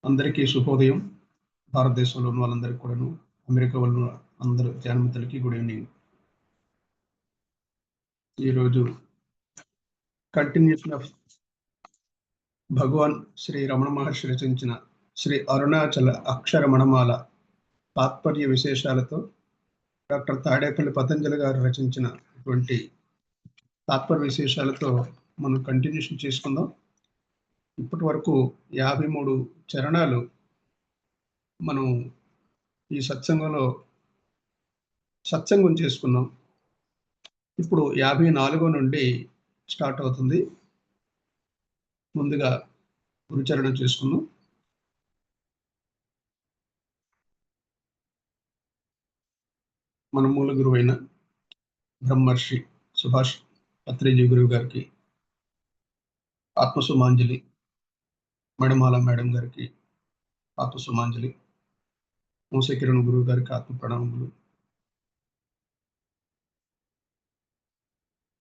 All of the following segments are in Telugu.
అందరికీ శుభోదయం. భారతదేశంలో ఉన్న వాళ్ళందరికీ కూడాను, అమెరికా వాళ్ళు అందరూ ధ్యానమిత్రులకి గుడ్ ఈవినింగ్. ఈరోజు కంటిన్యూషన్ ఆఫ్ భగవాన్ శ్రీ రమణ మహర్షి రచించిన శ్రీ అరుణాచల అక్షర మణమాల తాత్పర్య విశేషాలతో డాక్టర్ తాడేపల్లి పతంజలి గారు రచించినటువంటి తాత్పర్య విశేషాలతో మనం కంటిన్యూషన్ చేసుకుందాం. ఇప్పటి వరకు 53 చరణాలు మనం ఈ సత్సంగం చేసుకున్నాం. ఇప్పుడు 54 నుండి స్టార్ట్ అవుతుంది. ముందుగా గురుచరణం చేసుకుందాం. మన మూల గురువైన బ్రహ్మర్షి సుభాష్ పత్రిజీ గురువు గారికి ఆత్మసుమాంజలి, మణిమాల మేడం గారికి ఆత్మసుమాంజలి, మూసకిరణ్ గురువు గారికి ఆత్మ ప్రణామములు,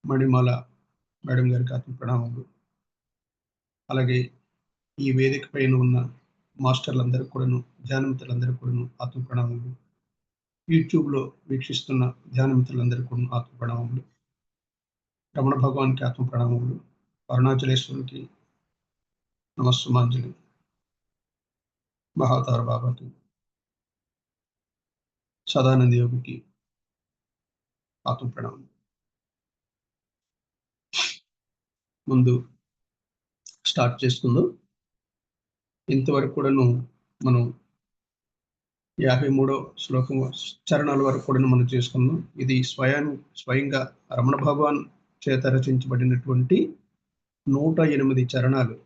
మణిమాల మేడం గారికి ఆత్మ ప్రణామములు. అలాగే ఈ వేదిక పైన ఉన్న మాస్టర్లందరికీ కూడాను, ధ్యానమిత్రులందరికీ కూడాను ఆత్మ ప్రణామములు. యూట్యూబ్లో వీక్షిస్తున్న ధ్యానమిత్రులందరికీ కూడాను ఆత్మ ప్రణామములు. రమణ భగవాన్కి ఆత్మ ప్రణామములు. అరుణాచలేశ్వరునికి నమస్సుమాంజలి. మహాతార బాబాకి, సదానంద యోగికి ఆత్మ ప్రణామం. ముందు స్టార్ట్ చేసుకుందాం. ఇంతవరకు కూడాను మనం 53వ శ్లోకం చరణాల వరకు కూడా మనం చేసుకున్నాం. ఇది స్వయంగా రమణ భగవాన్ చేత రచించబడినటువంటి 108 చరణాలు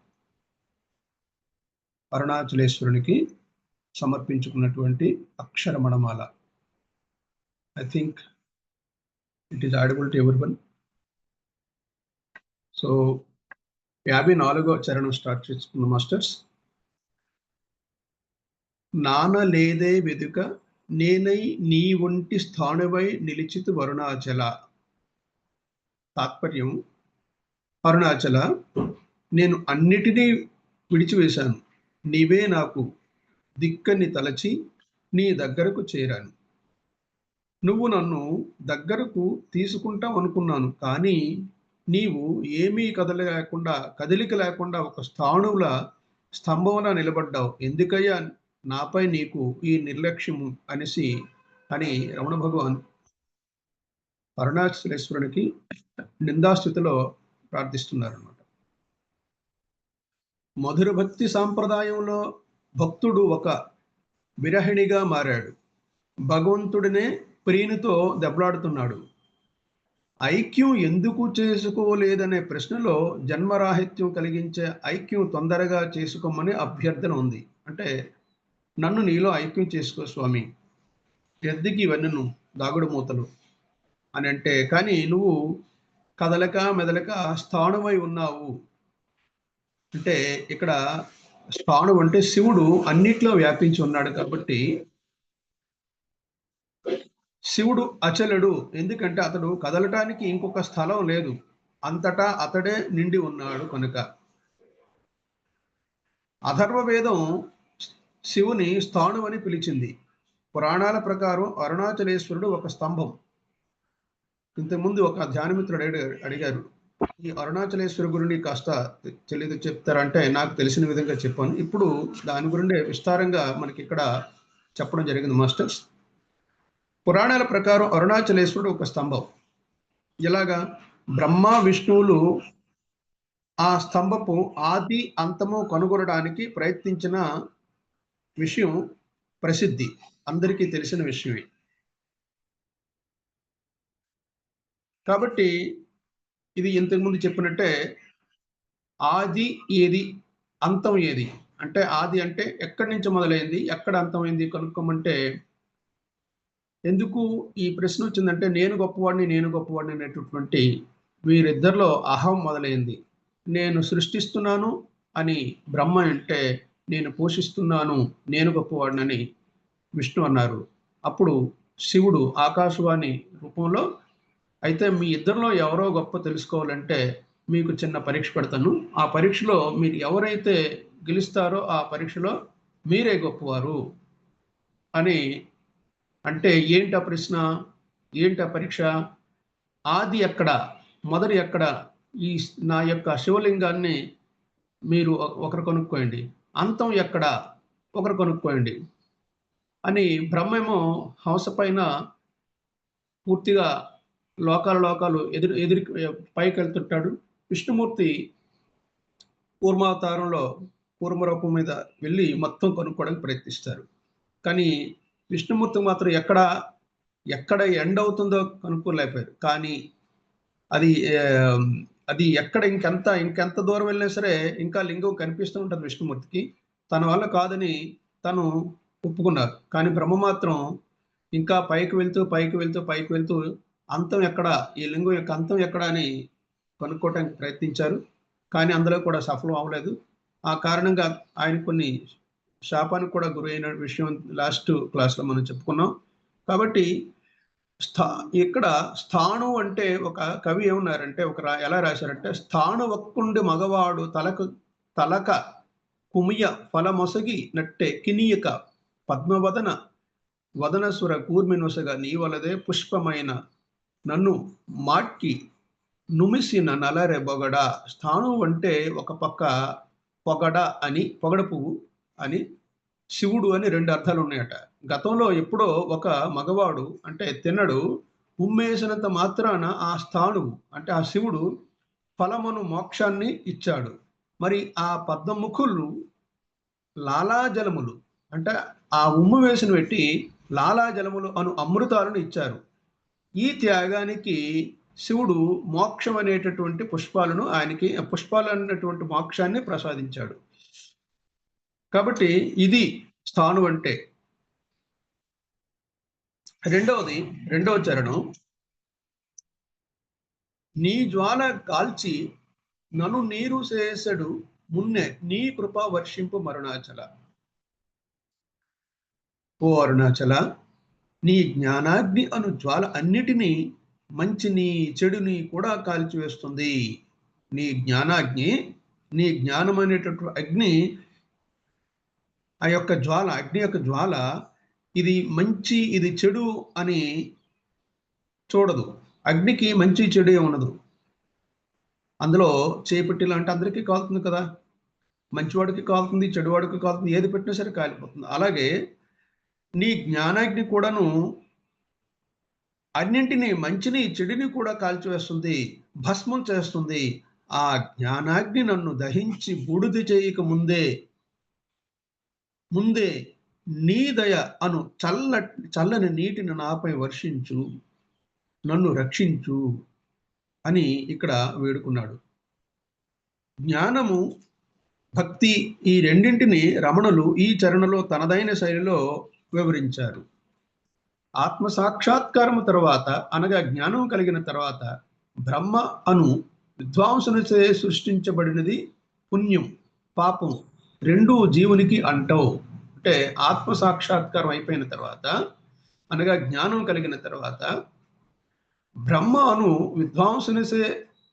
అరుణాచలేశ్వరునికి సమర్పించుకున్నటువంటి Akshara Manamala. I think it is audible to everyone. So 54వ చరణం స్టార్ట్ చేసుకున్న మాస్టర్స్. నానలేదే వెదుక నేనై నీ ఒంటి స్థానువై నిలిచితు వరుణాచల. తాత్పర్యం: అరుణాచల, నేను అన్నిటినీ విడిచివేశాను. నీవే నాకు దిక్కని తలచి నీ దగ్గరకు చేరాను. నువ్వు నన్ను దగ్గరకు తీసుకుంటావు అనుకున్నాను, కానీ నీవు ఏమీ కదలిక లేకుండా ఒక స్తంభంలా నిలబడ్డావు. ఎందుకయ్యా నాపై నీకు ఈ నిర్లక్ష్యము అని రమణ భగవాన్ అరుణాచలేశ్వరునికి నిందాస్థితిలో ప్రార్థిస్తున్నారన్నమాట. మధుర భక్తి సాంప్రదాయంలో భక్తుడు ఒక విరహిణిగా మారాడు. భగవంతుడినే ప్రియునితో దెబ్బలాడుతున్నాడు. ఐక్యం ఎందుకు చేసుకోలేదనే ప్రశ్నలో జన్మరాహిత్యం కలిగించే ఐక్యం తొందరగా చేసుకోమని అభ్యర్థన ఉంది. అంటే నన్ను నీలో ఐక్యం చేసుకో స్వామి, ఎద్దుకి ఇవన్నీ దాగుడు మూతలు అని అంటే, కానీ నువ్వు కదలక మెదలక స్థాణువై ఉన్నావు. అంటే ఇక్కడ స్థాణువు అంటే శివుడు అన్నిట్లో వ్యాపించి ఉన్నాడు కాబట్టి శివుడు అచలుడు. ఎందుకంటే అతడు కదలటానికి ఇంకొక స్థలం లేదు, అంతటా అతడే నిండి ఉన్నాడు కనుక. అథర్వవేదం శివుని స్థాణువు అని పిలిచింది. పురాణాల ప్రకారం అరుణాచలేశ్వరుడు ఒక స్తంభం. ఇంతకుముందు ఒక ధ్యానమిత్రుడు అడిగారు, ఈ అరుణాచలేశ్వరు గురించి కాస్త చెప్తారంటే నాకు తెలిసిన విధంగా చెప్పాను. ఇప్పుడు దాని గురించి విస్తారంగా మనకి ఇక్కడ చెప్పడం జరిగింది మాస్టర్స్. పురాణాల ప్రకారం అరుణాచలేశ్వరుడు ఒక స్తంభం. ఇలాగా బ్రహ్మ విష్ణువులు ఆ స్తంభపు ఆది అంతము కనుగొనడానికి ప్రయత్నించిన విషయం ప్రసిద్ధి, అందరికీ తెలిసిన విషయమే. కాబట్టి ఇది ఇంతకుముందు చెప్పినట్టే ఆది ఏది, అంతం ఏది అంటే, ఆది అంటే ఎక్కడి నుంచి మొదలైంది, ఎక్కడ అంతమైంది కనుక్కోమంటే, ఎందుకు ఈ ప్రశ్న వచ్చిందంటే, నేను గొప్పవాడిని అనేటటువంటి వీరిద్దరిలో అహం మొదలైంది. నేను సృష్టిస్తున్నాను అని బ్రహ్మ అంటే, నేను పోషిస్తున్నాను, నేను గొప్పవాడినని విష్ణు అన్నారు. అప్పుడు శివుడు ఆకాశవాణి రూపంలో, అయితే మీ ఇద్దరిలో ఎవరో గొప్ప తెలుసుకోవాలంటే మీకు చిన్న పరీక్ష పెడతాను, ఆ పరీక్షలో మీరు ఎవరైతే గెలుస్తారో ఆ పరీక్షలో మీరే గొప్పవారు అని అంటే ఏంటి ఆ ప్రశ్న, ఏంటి ఆ పరీక్ష? ఆది ఎక్కడ, మొదటి ఎక్కడ? ఈ నా యొక్క శివలింగాన్ని మీరు ఒకరు కనుక్కోండి. అంతం ఎక్కడ, ఒకరు కనుక్కోండి అని బ్రహ్మేమో హంస పైన పూర్తిగా లోకాలు ఎదురు పైకి వెళ్తుంటాడు. విష్ణుమూర్తి కూర్మావతారంలో కూర్మ రూపం మీద వెళ్ళి మొత్తం కనుక్కోవడానికి ప్రయత్నిస్తారు. కానీ విష్ణుమూర్తి మాత్రం ఎక్కడ ఎండ్ అవుతుందో కనుక్కోలేకపోయారు. కానీ అది అది ఎక్కడ ఇంకెంత దూరం వెళ్ళినా సరే ఇంకా లింగం కనిపిస్తూ ఉంటుంది విష్ణుమూర్తికి. తన వల్ల కాదని తను ఒప్పుకున్నారు. కానీ బ్రహ్మ మాత్రం ఇంకా పైకి వెళ్తూ అంతం ఎక్కడ, ఈ లింగం యొక్క అంతం ఎక్కడ అని కనుక్కోవటానికి ప్రయత్నించారు. కానీ అందులో కూడా సఫలం అవ్వలేదు. ఆ కారణంగా ఆయన కొన్ని శాపానికి కూడా గురైన విషయం లాస్ట్ క్లాస్‌లో మనం చెప్పుకున్నాం. కాబట్టి ఇక్కడ స్థాణు అంటే ఒక కవి ఏమన్నారంటే ఎలా రాశారంటే, స్థాణువక్కుండి మగవాడు తలక కుమియ ఫలమొసగి నట్టే కినియక పద్మవదన వదనసుర కూర్మినొసగ నీవలదే పుష్పమైన నన్ను మాట్కి నుమిసిన నలరె బొగడ. స్థాణువు అంటే ఒక పక్క పొగడ పువ్వు అని, శివుడు అని 2 అర్థాలు ఉన్నాయట. గతంలో ఎప్పుడో ఒక మగవాడు అంటే తిన్నడు ఉమ్మేసినంత మాత్రాన ఆ స్థాణువు అంటే ఆ శివుడు ఫలమును మోక్షాన్ని ఇచ్చాడు. మరి ఆ పద్మముఖులు లాలాజలములు అంటే ఆ ఉమ్ము వేసిన పెట్టి లాలాజలములు అను అమృతాలను ఇచ్చారు. ఈ త్యాగానికి శివుడు మోక్షం అనేటటువంటి పుష్పాలు అన్నటువంటి మోక్షాన్ని ప్రసాదించాడు. కాబట్టి ఇది స్థాను అంటే. రెండవ చరణం, నీ జ్వాల కాల్చి నను నీరు చేసడు మున్నె నీ కృప వర్షింపు మరుణాచల. ఓ అరుణాచల, నీ జ్ఞానాగ్ని అను జ్వాల అన్నిటినీ మంచిని చెడుని కూడా కాల్చివేస్తుంది. నీ జ్ఞానాగ్ని, నీ జ్ఞానం అనేటటువంటి అగ్ని, ఆ యొక్క జ్వాల, అగ్ని యొక్క జ్వాల ఇది మంచి ఇది చెడు అని చూడదు. అగ్నికి మంచి చెడు ఉండదు. అందులో చేపెట్టిలా అంటే అందరికీ కాలుతుంది కదా. మంచివాడికి కాలుతుంది, చెడువాడికి కాలుతుంది, ఏది పెట్టినా సరే కాలిపోతుంది. అలాగే నీ జ్ఞానాగ్ని కూడాను అన్నింటినీ మంచిని చెడుని కూడా కాల్చివేస్తుంది, భస్మం చేస్తుంది. ఆ జ్ఞానాగ్ని నన్ను దహించి బూడిద చేయక ముందే నీ దయ అను చల్లని నీటిని నాపై వర్షించు, నన్ను రక్షించు అని ఇక్కడ వేడుకున్నాడు. జ్ఞానము, భక్తి ఈ రెండింటిని రమణులు ఈ చరణలో తనదైన శైలిలో వివరించారు. ఆత్మ సాక్షాత్కారము తర్వాత అనగా జ్ఞానం కలిగిన తర్వాత బ్రహ్మ అను విద్వాంసునిచే సృష్టించబడినది పుణ్యం, పాపం రెండూ జీవునికి అంటవు. అంటే ఆత్మ సాక్షాత్కారం అయిపోయిన తర్వాత అనగా జ్ఞానం కలిగిన తర్వాత బ్రహ్మ అను విద్వాంసునిసే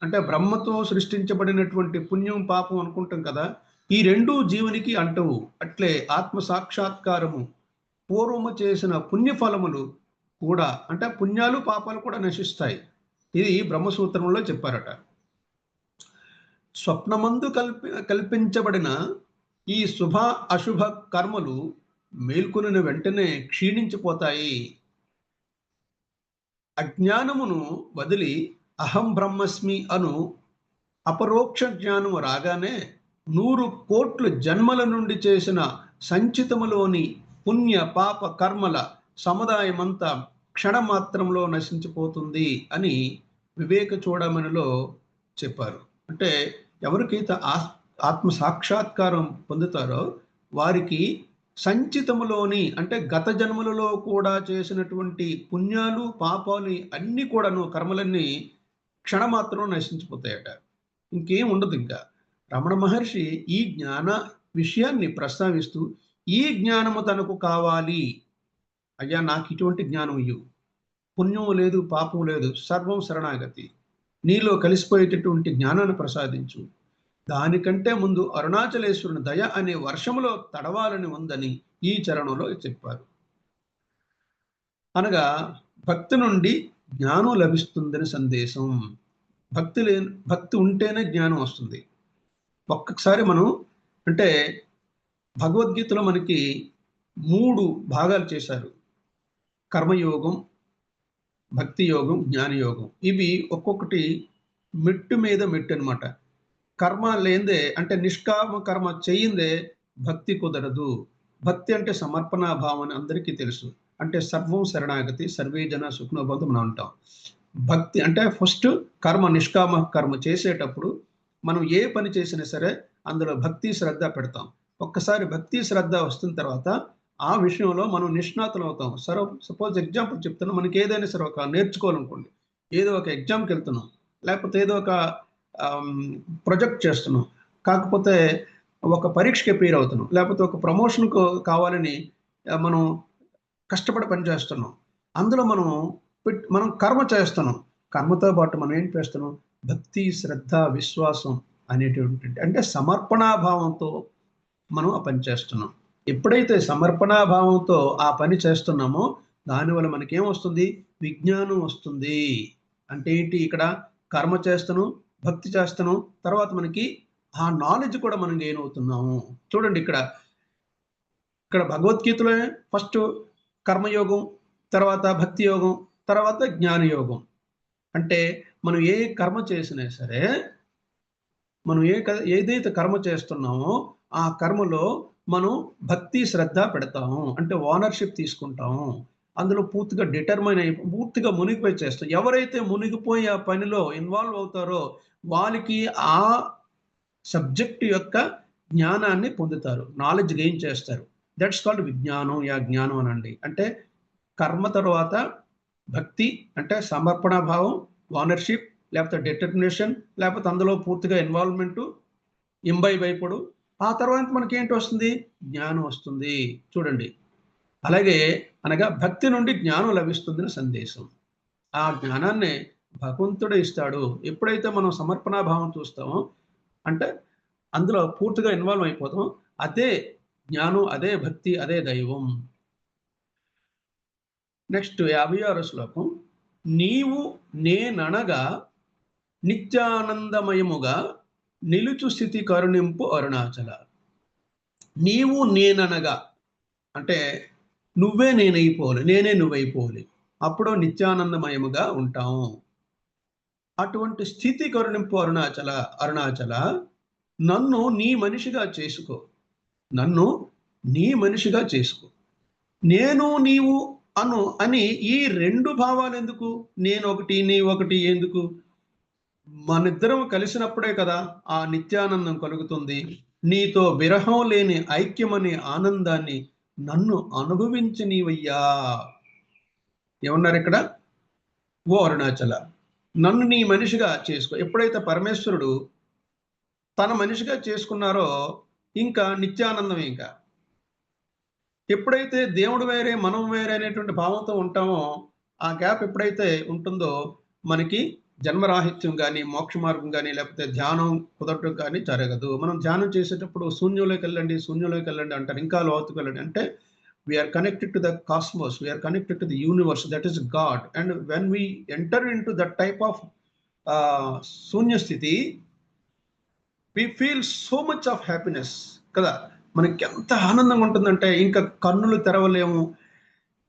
అంటే బ్రహ్మతో సృష్టించబడినటువంటి పుణ్యం పాపం అనుకుంటాం కదా, ఈ రెండూ జీవునికి అంటవు. అట్లే ఆత్మ సాక్షాత్కారము పూర్వము చేసిన పుణ్యఫలములు కూడా అంటే పుణ్యాలు పాపాలు కూడా నశిస్తాయి. ఇది బ్రహ్మసూత్రంలో చెప్పారట. స్వప్నమందు కల్పించబడిన ఈ శుభ అశుభ కర్మలు మేల్కొనిన వెంటనే క్షీణించిపోతాయి. అజ్ఞానమును వదిలి అహం బ్రహ్మస్మి అను అపరోక్ష జ్ఞానము రాగానే 100 కోట్ల జన్మల నుండి చేసిన సంచితములోని పుణ్య పాప కర్మల సముదాయమంతా క్షణమాత్రంలో నశించిపోతుంది అని వివేక చూడమనిలో చెప్పారు. అంటే ఎవరికైతే ఆత్మ సాక్షాత్కారం పొందుతారో వారికి సంచితములోని అంటే గత జన్మలలో కూడా చేసినటువంటి పుణ్యాలు పాపాలు అన్నీ కూడాను కర్మలన్నీ క్షణమాత్రం నశించిపోతాయట. ఇంకేం ఉండదు. ఇంకా రమణ మహర్షి ఈ జ్ఞాన విషయాన్ని ప్రస్తావిస్తూ ఈ జ్ఞానము తనకు కావాలి, అయ్యా నాకు ఇటువంటి జ్ఞానం ఇయ్యు, పుణ్యము లేదు పాపం లేదు, సర్వం శరణాగతి, నీలో కలిసిపోయేటటువంటి జ్ఞానాన్ని ప్రసాదించు, దానికంటే ముందు అరుణాచలేశ్వరుని దయ అనే వర్షములో తడవాలని ఉందని ఈ చరణంలో చెప్పారు. అనగా భక్తి నుండి జ్ఞానం లభిస్తుందని సందేశం. భక్తి ఉంటేనే జ్ఞానం వస్తుంది. ఒక్కసారి మనం అంటే భగవద్గీతలో మనకి 3 భాగాలు చేశారు. కర్మయోగం, భక్తి యోగం, జ్ఞానయోగం. ఇవి ఒక్కొక్కటి మెట్టు మీద మెట్టు అనమాట. కర్మ లేనిదే అంటే నిష్కామ కర్మ చేయిందే భక్తి కుదరదు. భక్తి అంటే సమర్పణా భావం అని అందరికీ తెలుసు. అంటే సర్వం శరణాగతి, సర్వే జన సుఖినో భవంతు మనం అంటాం. భక్తి అంటే ఫస్ట్ నిష్కామ కర్మ చేసేటప్పుడు మనం ఏ పని చేసినా సరే అందులో భక్తి శ్రద్ధ పెడతాం. ఒక్కసారి భక్తి శ్రద్ధ వస్తున్న తర్వాత ఆ విషయంలో మనం నిష్ణాతులు అవుతాం. సపోజ్ ఎగ్జాంపుల్ చెప్తున్నా, మనకి ఏదైనా సరే ఒక నేర్చుకోవాలనుకోండి, ఏదో ఒక ఎగ్జామ్కి వెళ్తున్నాం, లేకపోతే ఏదో ఒక ప్రొజెక్ట్ చేస్తున్నాం, కాకపోతే ఒక పరీక్షకి అపీర్ అవుతున్నాం, లేకపోతే ఒక ప్రమోషన్కు కావాలని మనం కష్టపడి పని చేస్తున్నాం. అందులో మనం కర్మ చేస్తున్నాం. కర్మతో పాటు మనం ఏం చేస్తున్నాం? భక్తి, శ్రద్ధ, విశ్వాసం అనేటువంటి అంటే సమర్పణాభావంతో మనం ఆ పని చేస్తున్నాం. ఎప్పుడైతే సమర్పణాభావంతో ఆ పని చేస్తున్నామో దానివల్ల మనకేమొస్తుంది? విజ్ఞానం వస్తుంది. అంటే ఏంటి? ఇక్కడ కర్మ చేస్తాను, భక్తి చేస్తాను, తర్వాత మనకి ఆ నాలెడ్జ్ కూడా మనం గెయిన్ అవుతున్నాము. చూడండి ఇక్కడ భగవద్గీతలో ఫస్ట్ కర్మయోగం, తర్వాత భక్తి యోగం, తర్వాత జ్ఞానయోగం. అంటే మనం ఏ కర్మ చేసినా సరే, మనం ఏదైతే కర్మ చేస్తున్నామో ఆ కర్మలో మనం భక్తి శ్రద్ధ పెడతాము. అంటే ఓనర్‌షిప్ తీసుకుంటాము. అందులో పూర్తిగా డిటర్మైన్ అయి పూర్తిగా మునిగిపోయి చేస్తాం. ఎవరైతే మునిగిపోయి ఆ పనిలో ఇన్వాల్వ్ అవుతారో వాళ్ళకి ఆ సబ్జెక్ట్ యొక్క జ్ఞానాన్ని పొందుతారు. నాలెడ్జ్ గెయిన్ చేస్తారు. దట్స్ కాల్డ్ విజ్ఞానం, జ్ఞానం అనండి. అంటే కర్మ తర్వాత భక్తి అంటే సమర్పణ భావం, ఓనర్‌షిప్, లేకపోతే డిటర్మినేషన్, లేకపోతే అందులో పూర్తిగా ఇన్వాల్వ్‌మెంటు, ఇంబైబ్ అయిపోడు. ఆ తర్వాత మనకేంటి వస్తుంది? జ్ఞానం వస్తుంది. చూడండి. అలాగే అనగా భక్తి నుండి జ్ఞానం లభిస్తుందని సందేశం. ఆ జ్ఞానాన్నే భగవంతుడే ఇస్తాడు. ఎప్పుడైతే మనం సమర్పణా భావం చూస్తామో, అంటే అందులో పూర్తిగా ఇన్వాల్వ్ అయిపోతాం. అదే జ్ఞానం, అదే భక్తి, అదే దైవం. నెక్స్ట్ 56 శ్లోకం. నీవు నేననగా నిత్యానందమయముగా నిలుచు స్థితి కరుణింపు అరుణాచల. నీవు నేననగా అంటే నువ్వే నేనైపోవాలి, నేనే నువ్వైపోవాలి. అప్పుడు నిత్యానందమయముగా ఉంటాము. అటువంటి స్థితి కరుణింపు అరుణాచల నన్ను నీ మనిషిగా చేసుకో. నన్ను నీ మనిషిగా చేసుకో. నేను నీవు అని ఈ 2 భావాలు ఎందుకు? నేనొకటి, నీవొకటి ఎందుకు? మనిద్దరం కలిసినప్పుడే కదా ఆ నిత్యానందం కలుగుతుంది. నీతో విరహం లేని ఐక్యమనే ఆనందాన్ని నన్ను అనుభవించి నీవయ్యా. ఏమన్నారిక్కడ? ఓ అరుణాచల, నన్ను నీ మనిషిగా చేసుకో. ఎప్పుడైతే పరమేశ్వరుడు తన మనిషిగా చేసుకున్నారో ఇంకా నిత్యానందం ఇంకా. ఎప్పుడైతే దేవుడు వేరే, మనం వేరే అనేటువంటి భావంతో ఉంటామో, ఆ గ్యాప్ ఎప్పుడైతే ఉంటుందో మనకి జన్మరాహిత్యం గాని, మోక్ష మార్గం గాని, లేకపోతే ధ్యానం కుదరటం కానీ జరగదు. మనం ధ్యానం చేసేటప్పుడు శూన్యంలోకెళ్ళండి అంటారు. ఇంకా లోతుకు వెళ్ళండి అంటే we are connected to the cosmos, we are connected to the universe, that is God. And when we enter into that type of శూన్య స్థితి, we feel so much of happiness కదా. మనకి ఎంత ఆనందంగా ఉంటుందంటే ఇంకా కన్నులు తెరవలేము,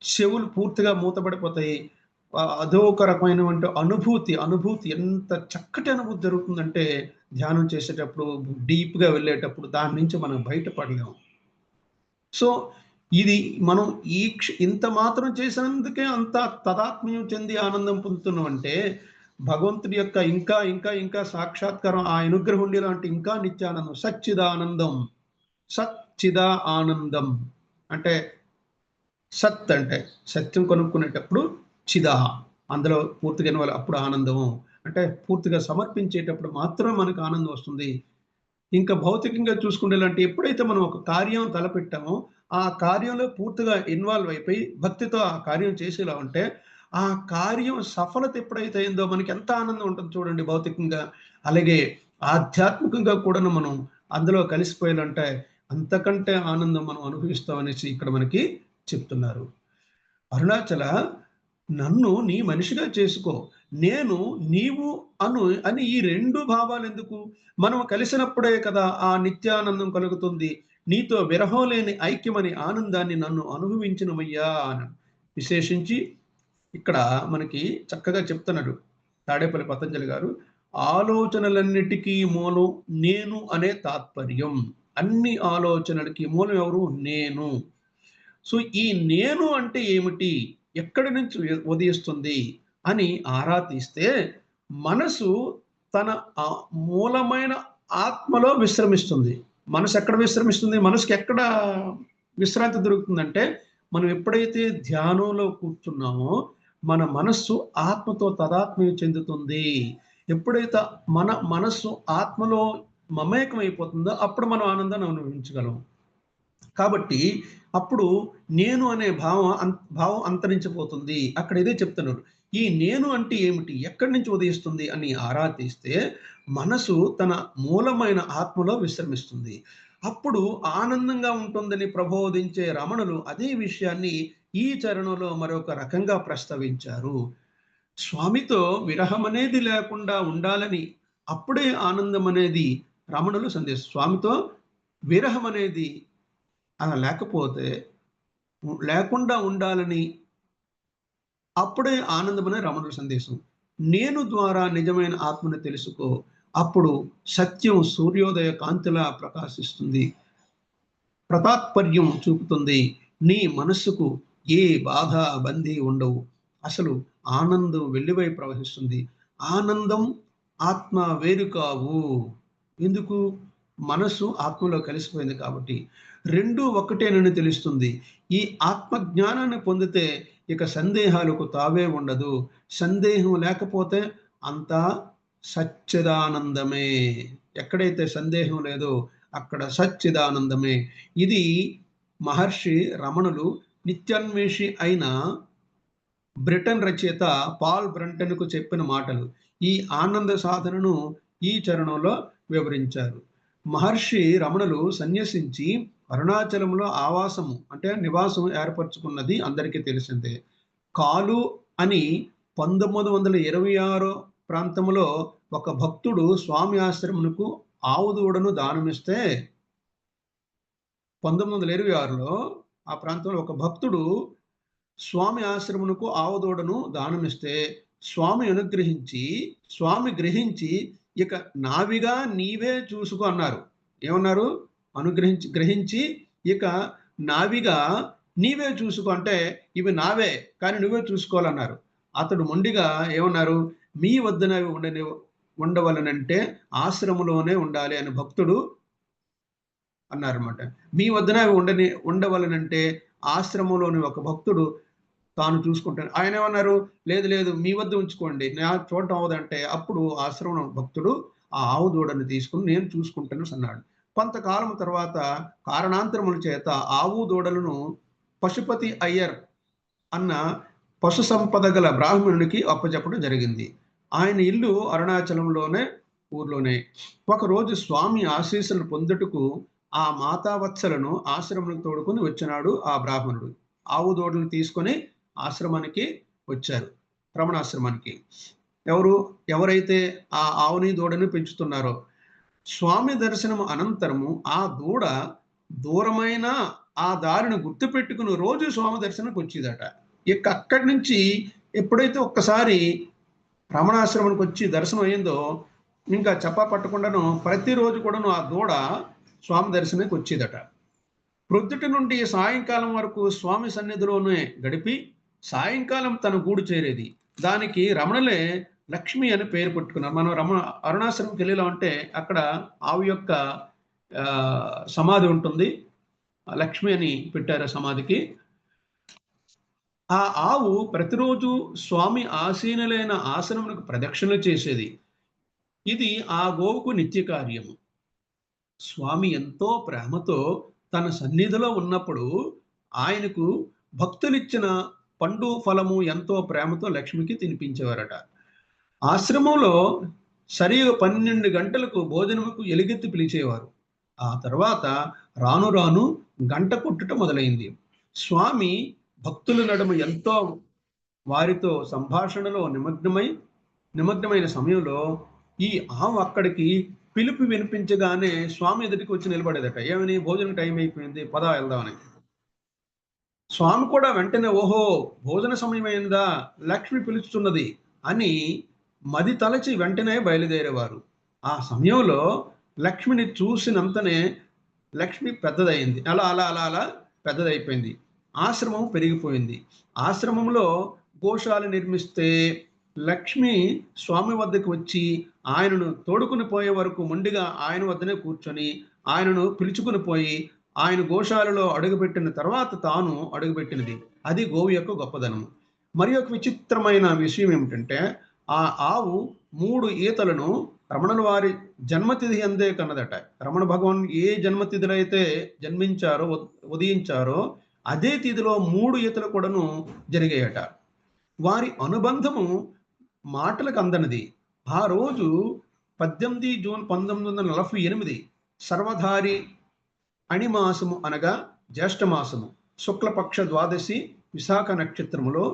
చెవులు పూర్తిగా మూతపడిపోతాయి. అదో ఒక రకమైనటువంటి అనుభూతి ఎంత చక్కటి అనుభూతి జరుగుతుందంటే ధ్యానం చేసేటప్పుడు, డీప్‌గా వెళ్ళేటప్పుడు దాని నుంచి మనం బయటపడలేము. సో ఇది మనం ఇంత మాత్రం చేసినందుకే అంత తదాత్మ్యం చెంది ఆనందం పొందుతున్నాం అంటే భగవంతుడి యొక్క ఇంకా సాక్షాత్కారం, ఆ అనుగ్రహం ఉండేలాంటి ఇంకా నిత్యానందం, సచ్చిదా ఆనందం. అంటే సత్ అంటే సత్యం కనుక్కునేటప్పుడు, చిదా అందులో పూర్తిగా ఇన్వాల్వ్, అప్పుడు ఆనందము. అంటే పూర్తిగా సమర్పించేటప్పుడు మాత్రమే మనకు ఆనందం వస్తుంది. ఇంకా భౌతికంగా చూసుకునేలాంటి ఎప్పుడైతే మనం ఒక కార్యం తలపెట్టామో ఆ కార్యంలో పూర్తిగా ఇన్వాల్వ్ అయిపోయి భక్తితో ఆ కార్యం చేసేలా ఉంటే ఆ కార్యం సఫలత ఎప్పుడైతే అయిందో మనకి ఎంత ఆనందం ఉంటుంది చూడండి భౌతికంగా. అలాగే ఆధ్యాత్మికంగా కూడా మనం అందులో కలిసిపోయాలంటే అంతకంటే ఆనందం మనం అనుభవిస్తామనేసి ఇక్కడ మనకి చెప్తున్నారు. అరుణాచల, నన్ను నీ మనిషిగా చేసుకో, నేను నీవు అని ఈ రెండు భావాలు ఎందుకు? మనం కలిసినప్పుడే కదా ఆ నిత్యానందం కలుగుతుంది. నీతో విరహం లేని ఐక్యమని ఆనందాన్ని నన్ను అనుభవించినవయ్యా అని విశేషించి ఇక్కడ మనకి చక్కగా చెప్తున్నాడు తాడేపల్లి పతంజలి గారు. ఆలోచనలన్నిటికీ మూలం నేను అనే తాత్పర్యం. అన్ని ఆలోచనలకి మూలం ఎవరు? నేను. సో ఈ నేను అంటే ఏమిటి? ఎక్కడి నుంచి ఉదయిస్తుంది అని ఆరా తీస్తే మనసు తన మూలమైన ఆత్మలో విశ్రమిస్తుంది. మనసు ఎక్కడ విశ్రమిస్తుంది? మనసుకి ఎక్కడ విశ్రాంతి దొరుకుతుందంటే మనం ఎప్పుడైతే ధ్యానంలో కూర్చున్నామో మన మనస్సు ఆత్మతో తదాత్మ్యం చెందుతుంది. ఎప్పుడైతే మన మనస్సు ఆత్మలో మమేకమైపోతుందో అప్పుడు మనం ఆనందాన్ని అనుభవించగలం. కాబట్టి అప్పుడు నేను అనే భావం అంతరించిపోతుంది. అక్కడ ఇదే చెప్తున్నారు. ఈ నేను అంటే ఏమిటి? ఎక్కడి నుంచి ఉదయిస్తుంది అని ఆరా తీస్తే మనసు తన మూలమైన ఆత్మలో విశ్రమిస్తుంది. అప్పుడు ఆనందంగా ఉంటుందని ప్రబోధించే రమణులు అదే విషయాన్ని ఈ చరణంలో మరొక రకంగా ప్రస్తావించారు. స్వామితో విరహం అనేది లేకుండా ఉండాలని, అప్పుడే ఆనందం అనేది రమణులు సందేశం. స్వామితో విరహం అనేది అలా లేకుండా ఉండాలని, అప్పుడే ఆనందమనే రమణుల సందేశం. నేను ద్వారా నిజమైన ఆత్మను తెలుసుకో, అప్పుడు సత్యం సూర్యోదయ కాంతిలా ప్రకాశిస్తుంది, ప్రతాత్పర్యం చూపుతుంది. నీ మనస్సుకు ఏ బాధ బందీ ఉండవు. అసలు ఆనందం వెల్లివై ప్రవహిస్తుంది. ఆనందం ఆత్మ వేరు కావు. ఎందుకు? మనస్సు ఆత్మలో కలిసిపోయింది కాబట్టి. రెండు ఒకటేనని తెలుస్తుంది. ఈ ఆత్మజ్ఞానాన్ని పొందితే ఇక సందేహాలకు తావే ఉండదు. సందేహం లేకపోతే అంతా సచ్చిదానందమే. ఎక్కడైతే సందేహం లేదో అక్కడ సచ్చిదానందమే. ఇది మహర్షి రమణులు నిత్యాన్వేషి అయిన బ్రిటన్ రచయిత పాల్ బ్రంటన్కు చెప్పిన మాటలు. ఈ ఆనంద సాధనను ఈ చరణంలో వివరించారు. మహర్షి రమణులు సన్యసించి అరుణాచలంలో ఆవాసము అంటే నివాసం ఏర్పరచుకున్నది అందరికీ తెలిసిందే. కాలు అని 1926 ప్రాంతంలో ఒక భక్తుడు స్వామి ఆశ్రమమునకు ఆవు దూడను దానమిస్తే 1926లో ఆ ప్రాంతంలో ఒక భక్తుడు స్వామి ఆశ్రమమునకు ఆవు దూడను దానమిస్తే స్వామి గ్రహించి ఇక నావిగా నీవే చూసుకో అన్నారు. ఏమన్నారు? గ్రహించి ఇక నావిగా నీవే చూసుకో అంటే ఇవి నావే కానీ నువ్వే చూసుకోవాలన్నారు. అతడు మొండిగా ఏమన్నారు? మీ వద్దన ఉండవలనంటే ఆశ్రమంలోనే ఉండాలి అని భక్తుడు అన్నారన్నమాట. మీ వద్దన ఉండవలనంటే ఆశ్రమంలోని ఒక భక్తుడు తాను చూసుకుంటాను. ఆయన ఏమన్నారు? లేదు లేదు మీ వద్ద ఉంచుకోండి, నా చూడటం అవదంటే అప్పుడు ఆశ్రమం భక్తుడు ఆ ఆవు దూడని తీసుకుని నేను చూసుకుంటాను అన్నాడు. కొంతకాలం తర్వాత కారణాంతరముల చేత ఆవు దూడలను పశుపతి అయ్యర్ అన్న పశు సంపద గల బ్రాహ్మణునికి అప్పచెప్పడం జరిగింది. ఆయన ఇల్లు అరుణాచలంలోనే ఊర్లోనే. ఒకరోజు స్వామి ఆశీస్సులను పొందుటకు ఆ మాతావత్సలను ఆశ్రమానికి తోడుకొని వచ్చినాడు ఆ బ్రాహ్మణుడు. ఆవు దూడలను తీసుకొని ఆశ్రమానికి వచ్చారు, రమణాశ్రమానికి. ఎవరైతే ఆ ఆవుని దూడని పెంచుతున్నారో స్వామి దర్శనం అనంతరము ఆ దూడ దూరమైన ఆ దారిని గుర్తుపెట్టుకుని రోజు స్వామి దర్శనానికి వచ్చేదట. ఇక అక్కడి నుంచి ఎప్పుడైతే ఒక్కసారి రమణాశ్రమానికి వచ్చి దర్శనం అయ్యిందో ఇంకా చెప్పా పట్టకుండాను ప్రతిరోజు కూడాను ఆ దూడ స్వామి దర్శనానికి వచ్చేదట. ప్రొద్దుటి నుండి సాయంకాలం వరకు స్వామి సన్నిధిలోనే గడిపి సాయంకాలం తన గూడు చేరేది. దానికి రమణులే లక్ష్మి అని పేరు పెట్టుకున్నారు. మనం అరుణాశ్రమంకి వెళ్ళామంటే అక్కడ ఆవు యొక్క సమాధి ఉంటుంది. లక్ష్మి అని పెట్టారు ఆ సమాధికి. ఆ ఆవు ప్రతిరోజు స్వామి ఆసీనులైన ఆశ్రములకు ప్రదక్షిణలు చేసేది. ఇది ఆ గోవుకు నిత్య కార్యము. స్వామి ఎంతో ప్రేమతో తన సన్నిధిలో ఉన్నప్పుడు ఆయనకు భక్తులిచ్చిన పండు ఫలము ఎంతో ప్రేమతో లక్ష్మికి తినిపించేవారట. ఆశ్రమంలో సరిగా 12 గంటలకు భోజనముకు ఎలుగెత్తి పిలిచేవారు. ఆ తర్వాత రాను రాను గంట కొట్టుట మొదలైంది. స్వామి భక్తుల నడుమ ఎంతో వారితో సంభాషణలో నిమగ్నమైన సమయంలో ఈ ఆవు అక్కడికి పిలుపు వినిపించగానే స్వామి ఎదుటికి వచ్చి నిలబడేదట. ఏమని? భోజనం టైం అయిపోయింది, పద వెళ్దామని. స్వామి కూడా వెంటనే ఓహో భోజన సమయమైందా, లక్ష్మి పిలుచుతున్నది అని మది తలచి వెంటనే బయలుదేరేవారు. ఆ సమయంలో లక్ష్మిని చూసినంతనే లక్ష్మి పెద్దదయింది. అలా అలా అలా అలా పెద్దదైపోయింది. ఆశ్రమం పెరిగిపోయింది. ఆశ్రమంలో గోశాల నిర్మిస్తే లక్ష్మి స్వామి వద్దకు వచ్చి ఆయనను తోడుకుని పోయే వరకు మొండిగా ఆయన వద్దనే కూర్చొని ఆయనను పిలుచుకుని పోయి ఆయన గోశాలలో అడుగుపెట్టిన తర్వాత తాను అడుగుపెట్టినది. అది గోవు యొక్క గొప్పదనం. మరి ఒక విచిత్రమైన విషయం ఏమిటంటే ఆ ఆవు 3 ఈతలను రమణుల వారి జన్మతిథి అందే కన్నదట. రమణ భగవాన్ ఏ జన్మతిథిలో అయితే జన్మించారో ఉదయించారో అదే తిథిలో 3 ఈతలు కూడాను జరిగాయట. వారి అనుబంధము మాటలకు అందనిది. ఆ రోజు 18 జూన్ 1948 సర్వధారి అణిమాసము అనగా జ్యేష్ఠమాసము శుక్లపక్ష ద్వాదశి విశాఖ నక్షత్రములో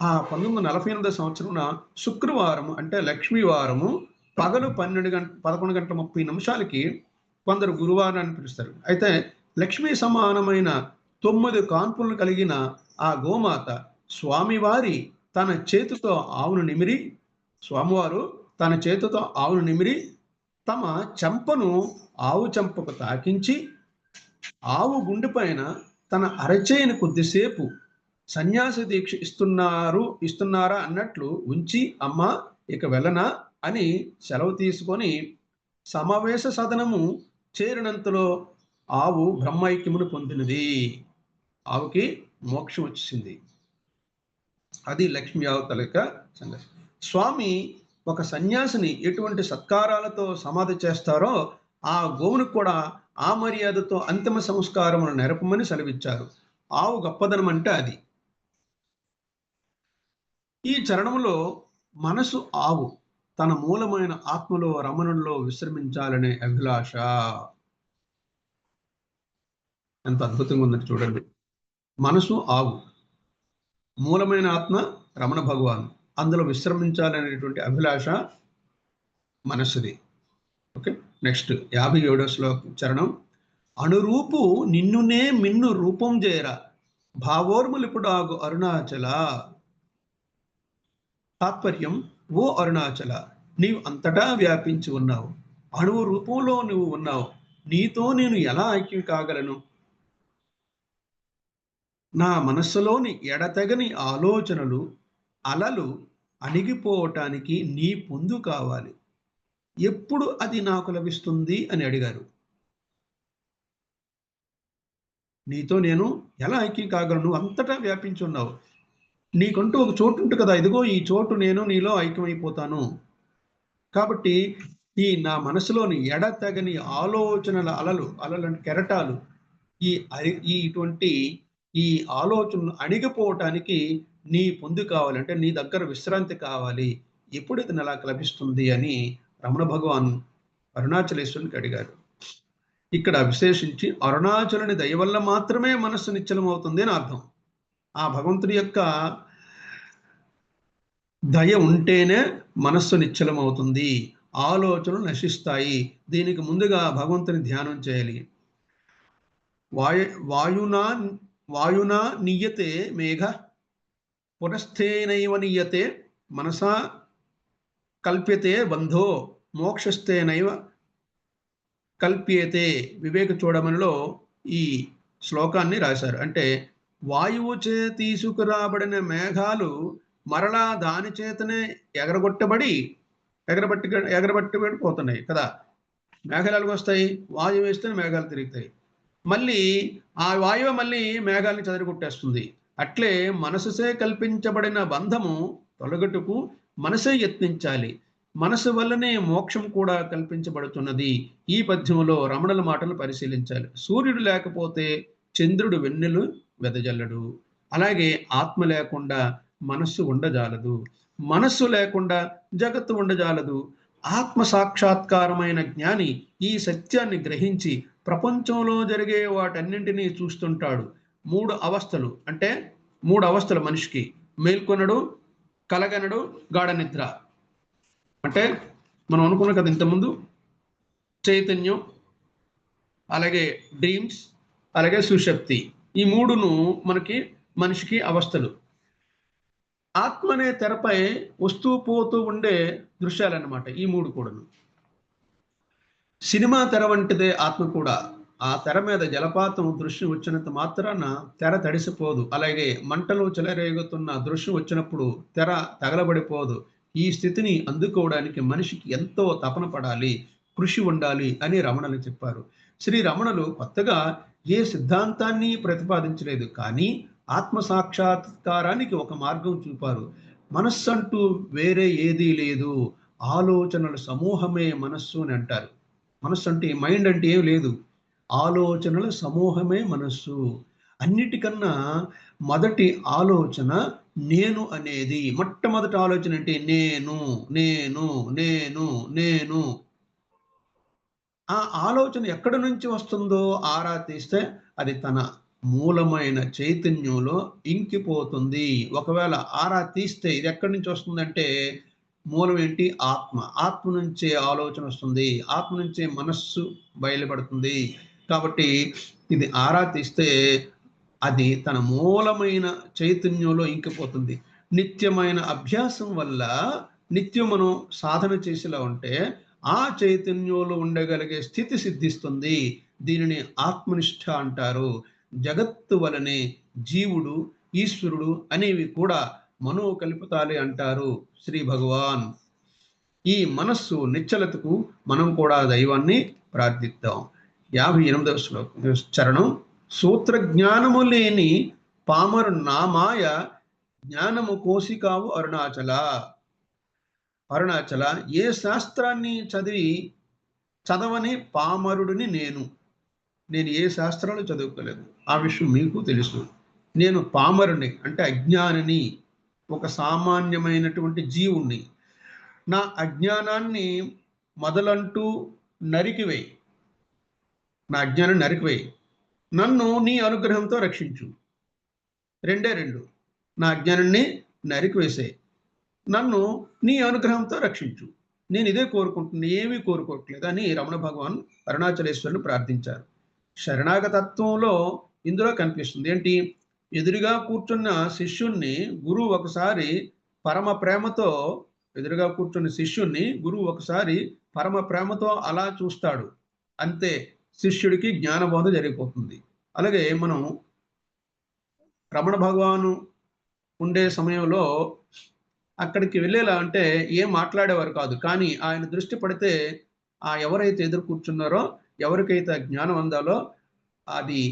ఆ 1948 సంవత్సరమున శుక్రవారము అంటే లక్ష్మీవారము పగలు 11 గంటల 30 నిమిషాలకి కొందరు గురువారాన్ని పిలుస్తారు. అయితే లక్ష్మీ సమానమైన 9 కాన్పులను కలిగిన ఆ గోమాత స్వామివారి తన చేతితో ఆవును నిమిరి స్వామివారు తన చేతితో ఆవును నిమిరి తమ చెంపను ఆవు చెంపకు తాకించి ఆవు గుండె పైన తన అరచేయిని కొద్దిసేపు సన్యాస దీక్ష ఇస్తున్నారా అన్నట్లు ఉంచి అమ్మ ఇక వెళ్ళనా అని సెలవు తీసుకొని సమావేశ సదనము చేరినంతలో ఆవు బ్రహ్మైక్యమును పొందినది. ఆవుకి మోక్షం వచ్చింది. అది లక్ష్మీ అవతల యొక్క సంగతి. స్వామి ఒక సన్యాసిని ఎటువంటి సత్కారాలతో సమాధి చేస్తారో ఆ గోవును కూడా ఆ మర్యాదతో అంతిమ సంస్కారమును నెరపమని సెలవిచ్చారు. ఆవు గొప్పదనం అంటే అది. ఈ చరణంలో మనసు ఆవు తన మూలమైన ఆత్మలో రమణుల్లో విశ్రమించాలనే అభిలాష. ఎంత అద్భుతంగా ఉందంటే చూడండి. మనసు ఆవు, మూలమైన ఆత్మ రమణ భగవాన్, అందులో విశ్రమించాలనేటువంటి అభిలాష మనస్సుది. ఓకే, నెక్స్ట్ 57వ చరణం. అణురూపు నిన్నునే మిన్ను రూపం చేరా భావోర్ములిపుడాగు అరుణాచల. తాత్పర్యం, ఓ అరుణాచల, నీవు అంతటా వ్యాపించి ఉన్నావు, అణువు రూపంలో నువ్వు ఉన్నావు, నీతో నేను ఎలా ఐక్యం కాగలను? నా మనస్సులోని ఎడతెగని ఆలోచనలు అలలు అణిగిపోవటానికి నీ పొందు కావాలి, ఎప్పుడు అది నాకు లభిస్తుంది అని అడిగారు. నీతో నేను ఎలా ఐక్యం కాగలను? అంతటా వ్యాపించి ఉన్నావు, నీకంటూ ఒక చోటు ఉంటుంది కదా, ఇదిగో ఈ చోటు నేను నీలో ఐక్యమైపోతాను. కాబట్టి ఈ నా మనసులోని ఎడతెగని ఆలోచనల అలలు అంటే కెరటాలు, ఇటువంటి ఈ ఆలోచనలు అణిగిపోవటానికి నీ పొందు కావాలి, అంటే నీ దగ్గర విశ్రాంతి కావాలి, ఎప్పుడు ఇది నాకు లభిస్తుంది అని రమణ భగవాన్ అరుణాచలేశ్వరునికి అడిగారు. ఇక్కడ విశేషించి అరుణాచలుని దయ వల్ల మాత్రమే మనస్సు నిశ్చలమవుతుంది అని అర్థం. ఆ భగవంతుడి యొక్క దయ ఉంటేనే మనస్సు నిశ్చలమవుతుంది, ఆలోచనలు నశిస్తాయి. దీనికి ముందుగా భగవంతుని ధ్యానం చేయాలి. వాయునా నియతే మేఘ పునస్థేనైవ నియతే మనసా కల్ప్యతే బంధో మోక్షస్థేనైవ కల్ప్యతే. వివేక చూడమనిలో ఈ శ్లోకాన్ని రాశారు. అంటే వాయువు చే తీసుకురాబడిన మేఘాలు మరలా దాని చేతనే ఎగరబట్టిపోతున్నాయి కదా. మేఘాలు వస్తాయి, వాయువు వేస్తే మేఘాలు తిరుగుతాయి, మళ్ళీ ఆ వాయువు మళ్ళీ మేఘాలను చెదరగొట్టేస్తుంది. అట్లే మనసుసే కల్పించబడిన బంధము తొలగటుకు మనసే యత్నించాలి, మనసు వల్లనే మోక్షం కూడా కల్పించబడుతున్నది. ఈ పద్యంలో రమణుల మాటలు పరిశీలించాలి. సూర్యుడు లేకపోతే చంద్రుడు వెన్నెలు వెదజల్లడు, అలాగే ఆత్మ లేకుండా మనస్సు ఉండజాలదు, మనస్సు లేకుండా జగత్తు ఉండజాలదు, ఆత్మ సాక్షాత్కారమైన జ్ఞాని ఈ సత్యాన్ని గ్రహించి ప్రపంచంలో జరిగే వాటన్నింటినీ చూస్తుంటాడు. మూడు అవస్థలు మనిషికి: మేల్కొనడు, కలగనడు, గాఢ నిద్ర. అంటే మనం అనుకున్నాం కదా ఇంతకుముందు, చైతన్యం, అలాగే డ్రీమ్స్, అలాగే సుషప్తి. ఈ మూడును మనిషికి అవస్థలు. ఆత్మ అనే తెరపై వస్తూ పోతూ ఉండే దృశ్యాలన్నమాట ఈ మూడు కూడాను. సినిమా తెర వంటిదే ఆత్మ కూడా. ఆ తెర మీద జలపాతం దృశ్యం వచ్చినంత మాత్రాన తెర తడిసిపోదు. అలాగే మంటలు చెలరేగుతున్న దృశ్యం వచ్చినప్పుడు తెర తగలబడిపోదు. ఈ స్థితిని అందుకోవడానికి మనిషికి ఎంతో తపన పడాలి, కృషి ఉండాలి అని రమణలు చెప్పారు. శ్రీ రమణలు కొత్తగా ఏ సిద్ధాంతాన్ని ప్రతిపాదించలేదు, కానీ ఆత్మ సాక్షాత్కారానికి ఒక మార్గం చూపారు. మనస్సు అంటూ వేరే ఏదీ లేదు, ఆలోచనల సమూహమే మనస్సు అని అంటారు. మనస్సు అంటే మైండ్ అంటే ఏం లేదు, ఆలోచనల సమూహమే మనస్సు. అన్నిటికన్నా మొదటి ఆలోచన నేను అనేది. మొట్టమొదటి ఆలోచన అంటే నేను నేను నేను నేను. ఆ ఆలోచన ఎక్కడి నుంచి వస్తుందో ఆరా తీస్తే అది తన మూలమైన చైతన్యంలో ఇంకిపోతుంది. ఒకవేళ ఆరా తీస్తే ఇది ఎక్కడి నుంచి వస్తుందంటే మూలం ఏంటి? ఆత్మ. ఆత్మ నుంచే ఆలోచన వస్తుంది, ఆత్మ నుంచే మనస్సు బయలుపడుతుంది. కాబట్టి ఇది ఆరా తీస్తే అది తన మూలమైన చైతన్యంలో ఇంకిపోతుంది. నిత్యమైన అభ్యాసం వల్ల నిత్యం మనం సాధన చేసేలా ఉంటే ఆ చైతన్యంలో ఉండగలిగే స్థితి సిద్ధిస్తుంది. దీనిని ఆత్మనిష్ట అంటారు. జగత్తు వలనే జీవుడు, ఈశ్వరుడు అనేవి కూడా మనోకల్పితాలే అంటారు శ్రీ భగవాన్. ఈ మనస్సు నిశ్చలతకు మనం కూడా దైవాన్ని ప్రార్థిద్దాం. 58వ చరణం. సూత్ర జ్ఞానము లేని పామరు నామాయ జ్ఞానము కోసికావు అరుణాచల. అరుణాచల, ఏ శాస్త్రాన్ని చదవని పామరుడిని నేను ఏ శాస్త్రాలు చదువుకోలేదు, ఆ విషయం మీకు తెలుసు. నేను పామరుని అంటే అజ్ఞానిని, ఒక సామాన్యమైనటువంటి జీవుణ్ణి. నా అజ్ఞానాన్ని మొదలంటూ నరికివేయి, నా అజ్ఞానం నరికివేయి, నన్ను నీ అనుగ్రహంతో రక్షించు. రెండే రెండు, నా అజ్ఞానాన్ని నరికివేసేయి, నన్ను నీ అనుగ్రహంతో రక్షించు. నేను ఇదే కోరుకుంటున్నా, ఏమీ కోరుకోవట్లేదు అని రమణ భగవాన్ అరుణాచలేశ్వరుని ప్రార్థించారు. శరణాగతత్వంలో ఇందులో కనిపిస్తుంది. ఏంటి? ఎదురుగా కూర్చున్న శిష్యుణ్ణి గురువు ఒకసారి పరమ ప్రేమతో పరమ ప్రేమతో అలా చూస్తాడు, అంతే, శిష్యుడికి జ్ఞానబోధ జరిగిపోతుంది. అలాగే మనం రమణ భగవాను ఉండే సమయంలో అక్కడికి వెళ్ళేలా అంటే ఏం మాట్లాడేవారు కాదు, కానీ ఆయన దృష్టి పడితే ఎవరైతే ఎదురు కూర్చున్నారో, ఎవరికైతే జ్ఞానం అందాలో అది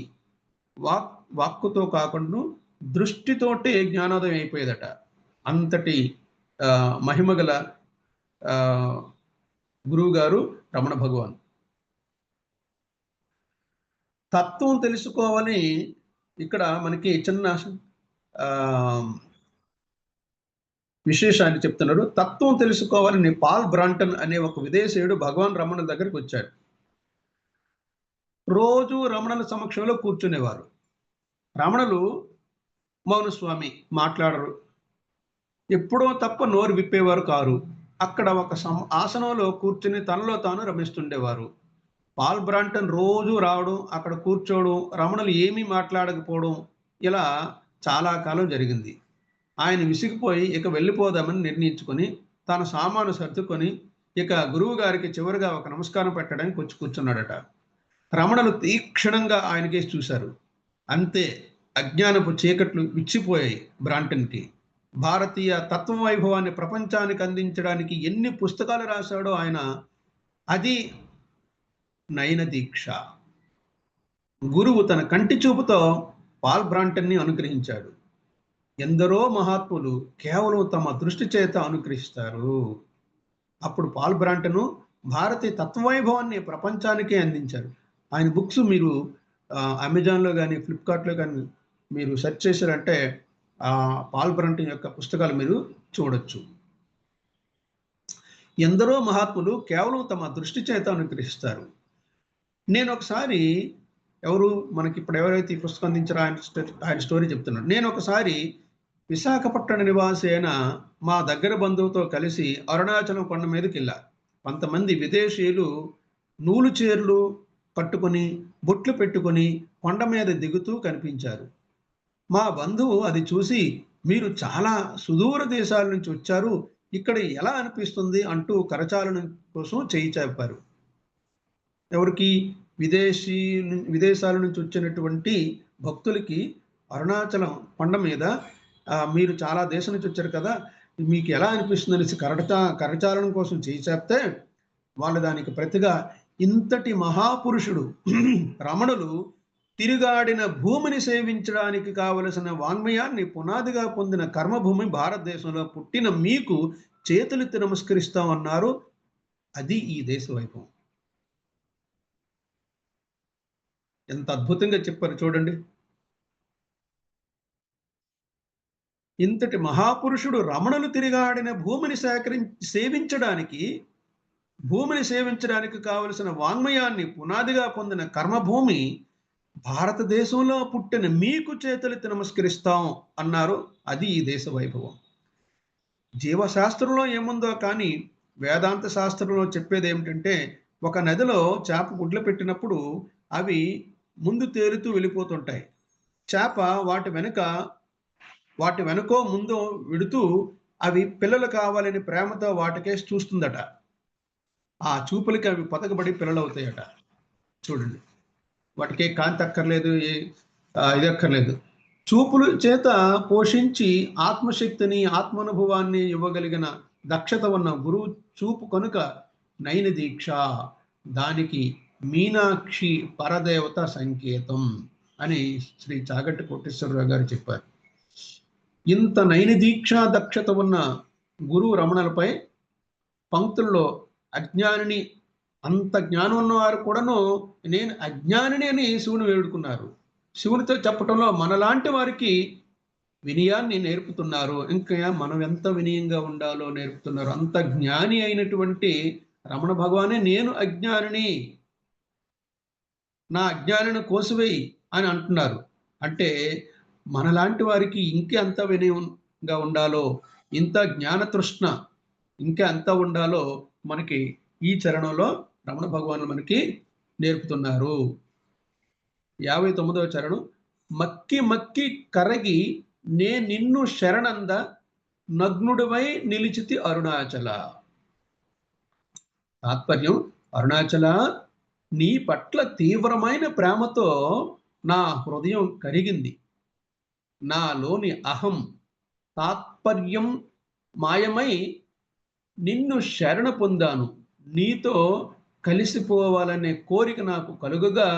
వాక్కుతో కాకుండా దృష్టితోటి జ్ఞానోదయం అయిపోయేదట. అంతటి మహిమగల గురువు గారు రమణ భగవాన్. తత్వం తెలుసుకోవాలని ఇక్కడ మనకి చిన్న విశేషాన్ని చెప్తున్నారు. తత్వం తెలుసుకోవాలని పాల్ బ్రాంటన్ అనే ఒక విదేశీయుడు భగవాన్ రమణ దగ్గరికి వచ్చాడు. రోజు రమణుల సమక్షంలో కూర్చునేవారు. రమణులు మౌనస్వామి, మాట్లాడరు, ఎప్పుడో తప్ప నోరు విప్పేవారు కారు. అక్కడ ఒక ఆసనంలో కూర్చుని తనలో తాను రమిస్తుండేవారు. పాల్ బ్రాంటన్ రోజు రావడం, అక్కడ కూర్చోవడం, రమణులు ఏమీ మాట్లాడకపోవడం, ఇలా చాలా కాలం జరిగింది. ఆయన విసిగిపోయి ఇక వెళ్ళిపోదామని నిర్ణయించుకొని తన సామాను సర్దుకొని ఇక గురువు గారికి చివరిగా ఒక నమస్కారం పెట్టడానికి వచ్చి కూర్చున్నాడట. రమణులు తీక్షణంగా ఆయనకేసి చూశారు. అంతే, అజ్ఞానపు చీకట్లు విచ్చిపోయాయి బ్రాంటన్కి. భారతీయ తత్వ వైభవాన్ని ప్రపంచానికి అందించడానికి ఎన్ని పుస్తకాలు రాశాడో ఆయన, అది నయన దీక్ష. గురువు తన కంటి చూపుతో పాల్ బ్రాంటన్ని అనుగ్రహించాడు. ఎందరో మహాత్ములు కేవలం తమ దృష్టి చేత అనుగ్రహిస్తారు. అప్పుడు పాల్ బ్రాంటను భారతీయ తత్వవైభవాన్ని ప్రపంచానికే అందించారు. ఆయన బుక్స్ మీరు అమెజాన్లో కానీ ఫ్లిప్కార్ట్లో కానీ మీరు సెర్చ్ చేశారంటే పాల్ బ్రాంటన్ యొక్క పుస్తకాలు మీరు చూడొచ్చు. ఎందరో మహాత్ములు కేవలం తమ దృష్టి చేత అనుగ్రహిస్తారు. నేను ఒకసారి మనకి ఇప్పుడు ఎవరైతే ఈ పుస్తకం అందించారో ఆయన స్టోరీ చెప్తున్నాడు. నేను ఒకసారి విశాఖపట్నం నివాసి అయిన మా దగ్గర బంధువుతో కలిసి అరుణాచలం కొండ మీదకి వెళ్ళా. కొంతమంది విదేశీయులు నూలు చీరలు కట్టుకొని బొట్లు పెట్టుకొని కొండ మీద దిగుతూ కనిపించారు. మా బంధువు అది చూసి, మీరు చాలా సుదూర దేశాల నుంచి వచ్చారు, ఇక్కడ ఎలా అనిపిస్తుంది అంటూ కరచాలనం కోసం చేయి చాపారు. ఎవరికి? విదేశాల నుంచి వచ్చినటువంటి భక్తులకి అరుణాచలం కొండ మీద మీరు చాలా దేశం నుంచి వచ్చారు కదా, మీకు ఎలా అనిపిస్తుంది అనేసి కరచాలనం కోసం చేయి చాపితే వాళ్ళు దానికి ప్రతిగా, ఇంతటి మహాపురుషుడు రమణులు తిరుగాడిన భూమిని సేవించడానికి కావలసిన వాంగ్మయాన్ని పునాదిగా పొందిన కర్మభూమి భారతదేశంలో పుట్టిన మీకు చేతులెత్తి నమస్కరిస్తామన్నారు. అది ఈ దేశ వైభవం. ఎంత అద్భుతంగా చెప్పారు చూడండి. ఇంతటి మహాపురుషుడు రమణులు తిరిగాడిన భూమిని సేవించడానికి కావలసిన వాంగ్మయాన్ని పునాదిగా పొందిన కర్మభూమి భారతదేశంలో పుట్టిన మీకు చేతులెత్తి నమస్కరిస్తాం అన్నారు. అది ఈ దేశ వైభవం. జీవశాస్త్రంలో ఏముందో కానీ వేదాంత శాస్త్రంలో చెప్పేది ఏమిటంటే, ఒక నదిలో చేప గుడ్లు పెట్టినప్పుడు అవి ముందు తేలుతూ వెళ్ళిపోతుంటాయి. చేప వాటి వెనుకో ముందు విడుతూ అవి పిల్లలు కావాలని ప్రేమతో వాటికేసి చూస్తుందట. ఆ చూపులకి అవి పతకబడి పిల్లలు అవుతాయట. చూడండి, వాటికి కాంతి అక్కర్లేదు, ఇది అక్కర్లేదు. చూపుల చేత పోషించి ఆత్మశక్తిని, ఆత్మానుభవాన్ని ఇవ్వగలిగిన దక్షత ఉన్న గురువు చూపు కనుక నయన దీక్ష, దానికి మీనాక్షి పరదేవత సంకేతం అని శ్రీ చాగంటి కోటేశ్వరరావు గారు చెప్పారు. ఇంత నయన దీక్ష దక్షత ఉన్న గురువు రమణలపై పంక్తుల్లో అజ్ఞానిని, అంత జ్ఞానం ఉన్నవారు కూడాను నేను అజ్ఞానిని అని శివుని వేడుకున్నారు. శివునితో చెప్పటంలో మనలాంటి వారికి వినయాన్ని నేర్పుతున్నారు. ఇంకా మనం ఎంత వినయంగా ఉండాలో నేర్పుతున్నారు. అంత జ్ఞాని అయినటువంటి రమణ భగవానే నేను అజ్ఞానిని, నా అజ్ఞానిని కోసివేయి అని అంటున్నారు. అంటే మనలాంటి వారికి ఇంకెంత వినయంగా ఉండాలో, ఇంత జ్ఞానతృష్ణ ఇంకా ఎంత ఉండాలో మనకి ఈ చరణంలో రమణ భగవానులు మనకి నేర్పుతున్నారు. 59వ చరణం. మక్కి మక్కి కరగి నే నిన్ను శరణంద నగ్నుడివై నిలిచితి అరుణాచల. తాత్పర్యం, అరుణాచల, నీ పట్ల తీవ్రమైన ప్రేమతో నా హృదయం కరిగింది. నాలోని అహం తాత్పర్యం మాయమై నిన్ను శరణ పొందాను. నీతో కలిసిపోవాలనే కోరిక నాకు కలుగగా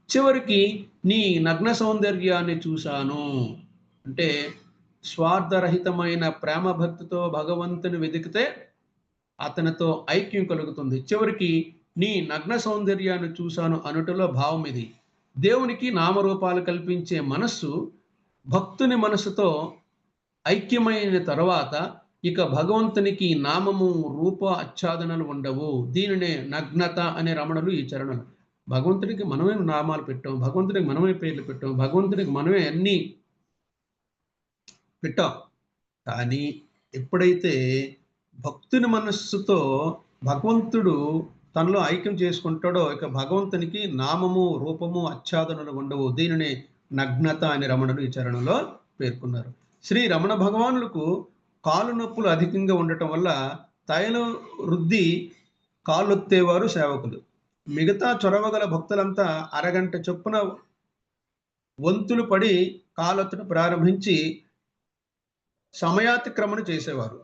చివరికి నీ నగ్న సౌందర్యాన్ని చూశాను. అంటే స్వార్థరహితమైన ప్రేమ భక్తితో భగవంతుని వెతికితే అతనితో ఐక్యం కలుగుతుంది. చివరికి నీ నగ్న సౌందర్యాన్ని చూశాను అనుటలో భావం ఇది. దేవునికి నామరూపాలు కల్పించే మనస్సు భక్తుని మనసుతో ఐక్యమైన తర్వాత ఇక భగవంతునికి నామము, రూప, ఆచ్ఛాదనలు ఉండవు. దీనినే నగ్నత అనే రమణులు ఈ చరణలు. భగవంతుడికి మనమే నామాలు పెట్టాం, భగవంతుడికి మనమే పేర్లు పెట్టాం, భగవంతుడికి మనమే అన్నీ పెట్టాం. కానీ ఎప్పుడైతే భక్తుని మనస్సుతో భగవంతుడు తనలో ఐక్యం చేసుకుంటాడో ఇక భగవంతునికి నామము, రూపము, ఆచ్ఛాదనలు ఉండవు. దీనినే నగ్నత అని రమణులు ఈ చరణంలో పేర్కొన్నారు. శ్రీ రమణ భగవానులకు కాలు నొప్పులు అధికంగా ఉండటం వల్ల తైలం రుద్ది కాళ్ళొత్తేవారు సేవకులు. మిగతా చొరవగల భక్తులంతా అరగంట చొప్పున వంతులు పడి కాలొత్తడం ప్రారంభించి సమయాతిక్రమణ చేసేవారు.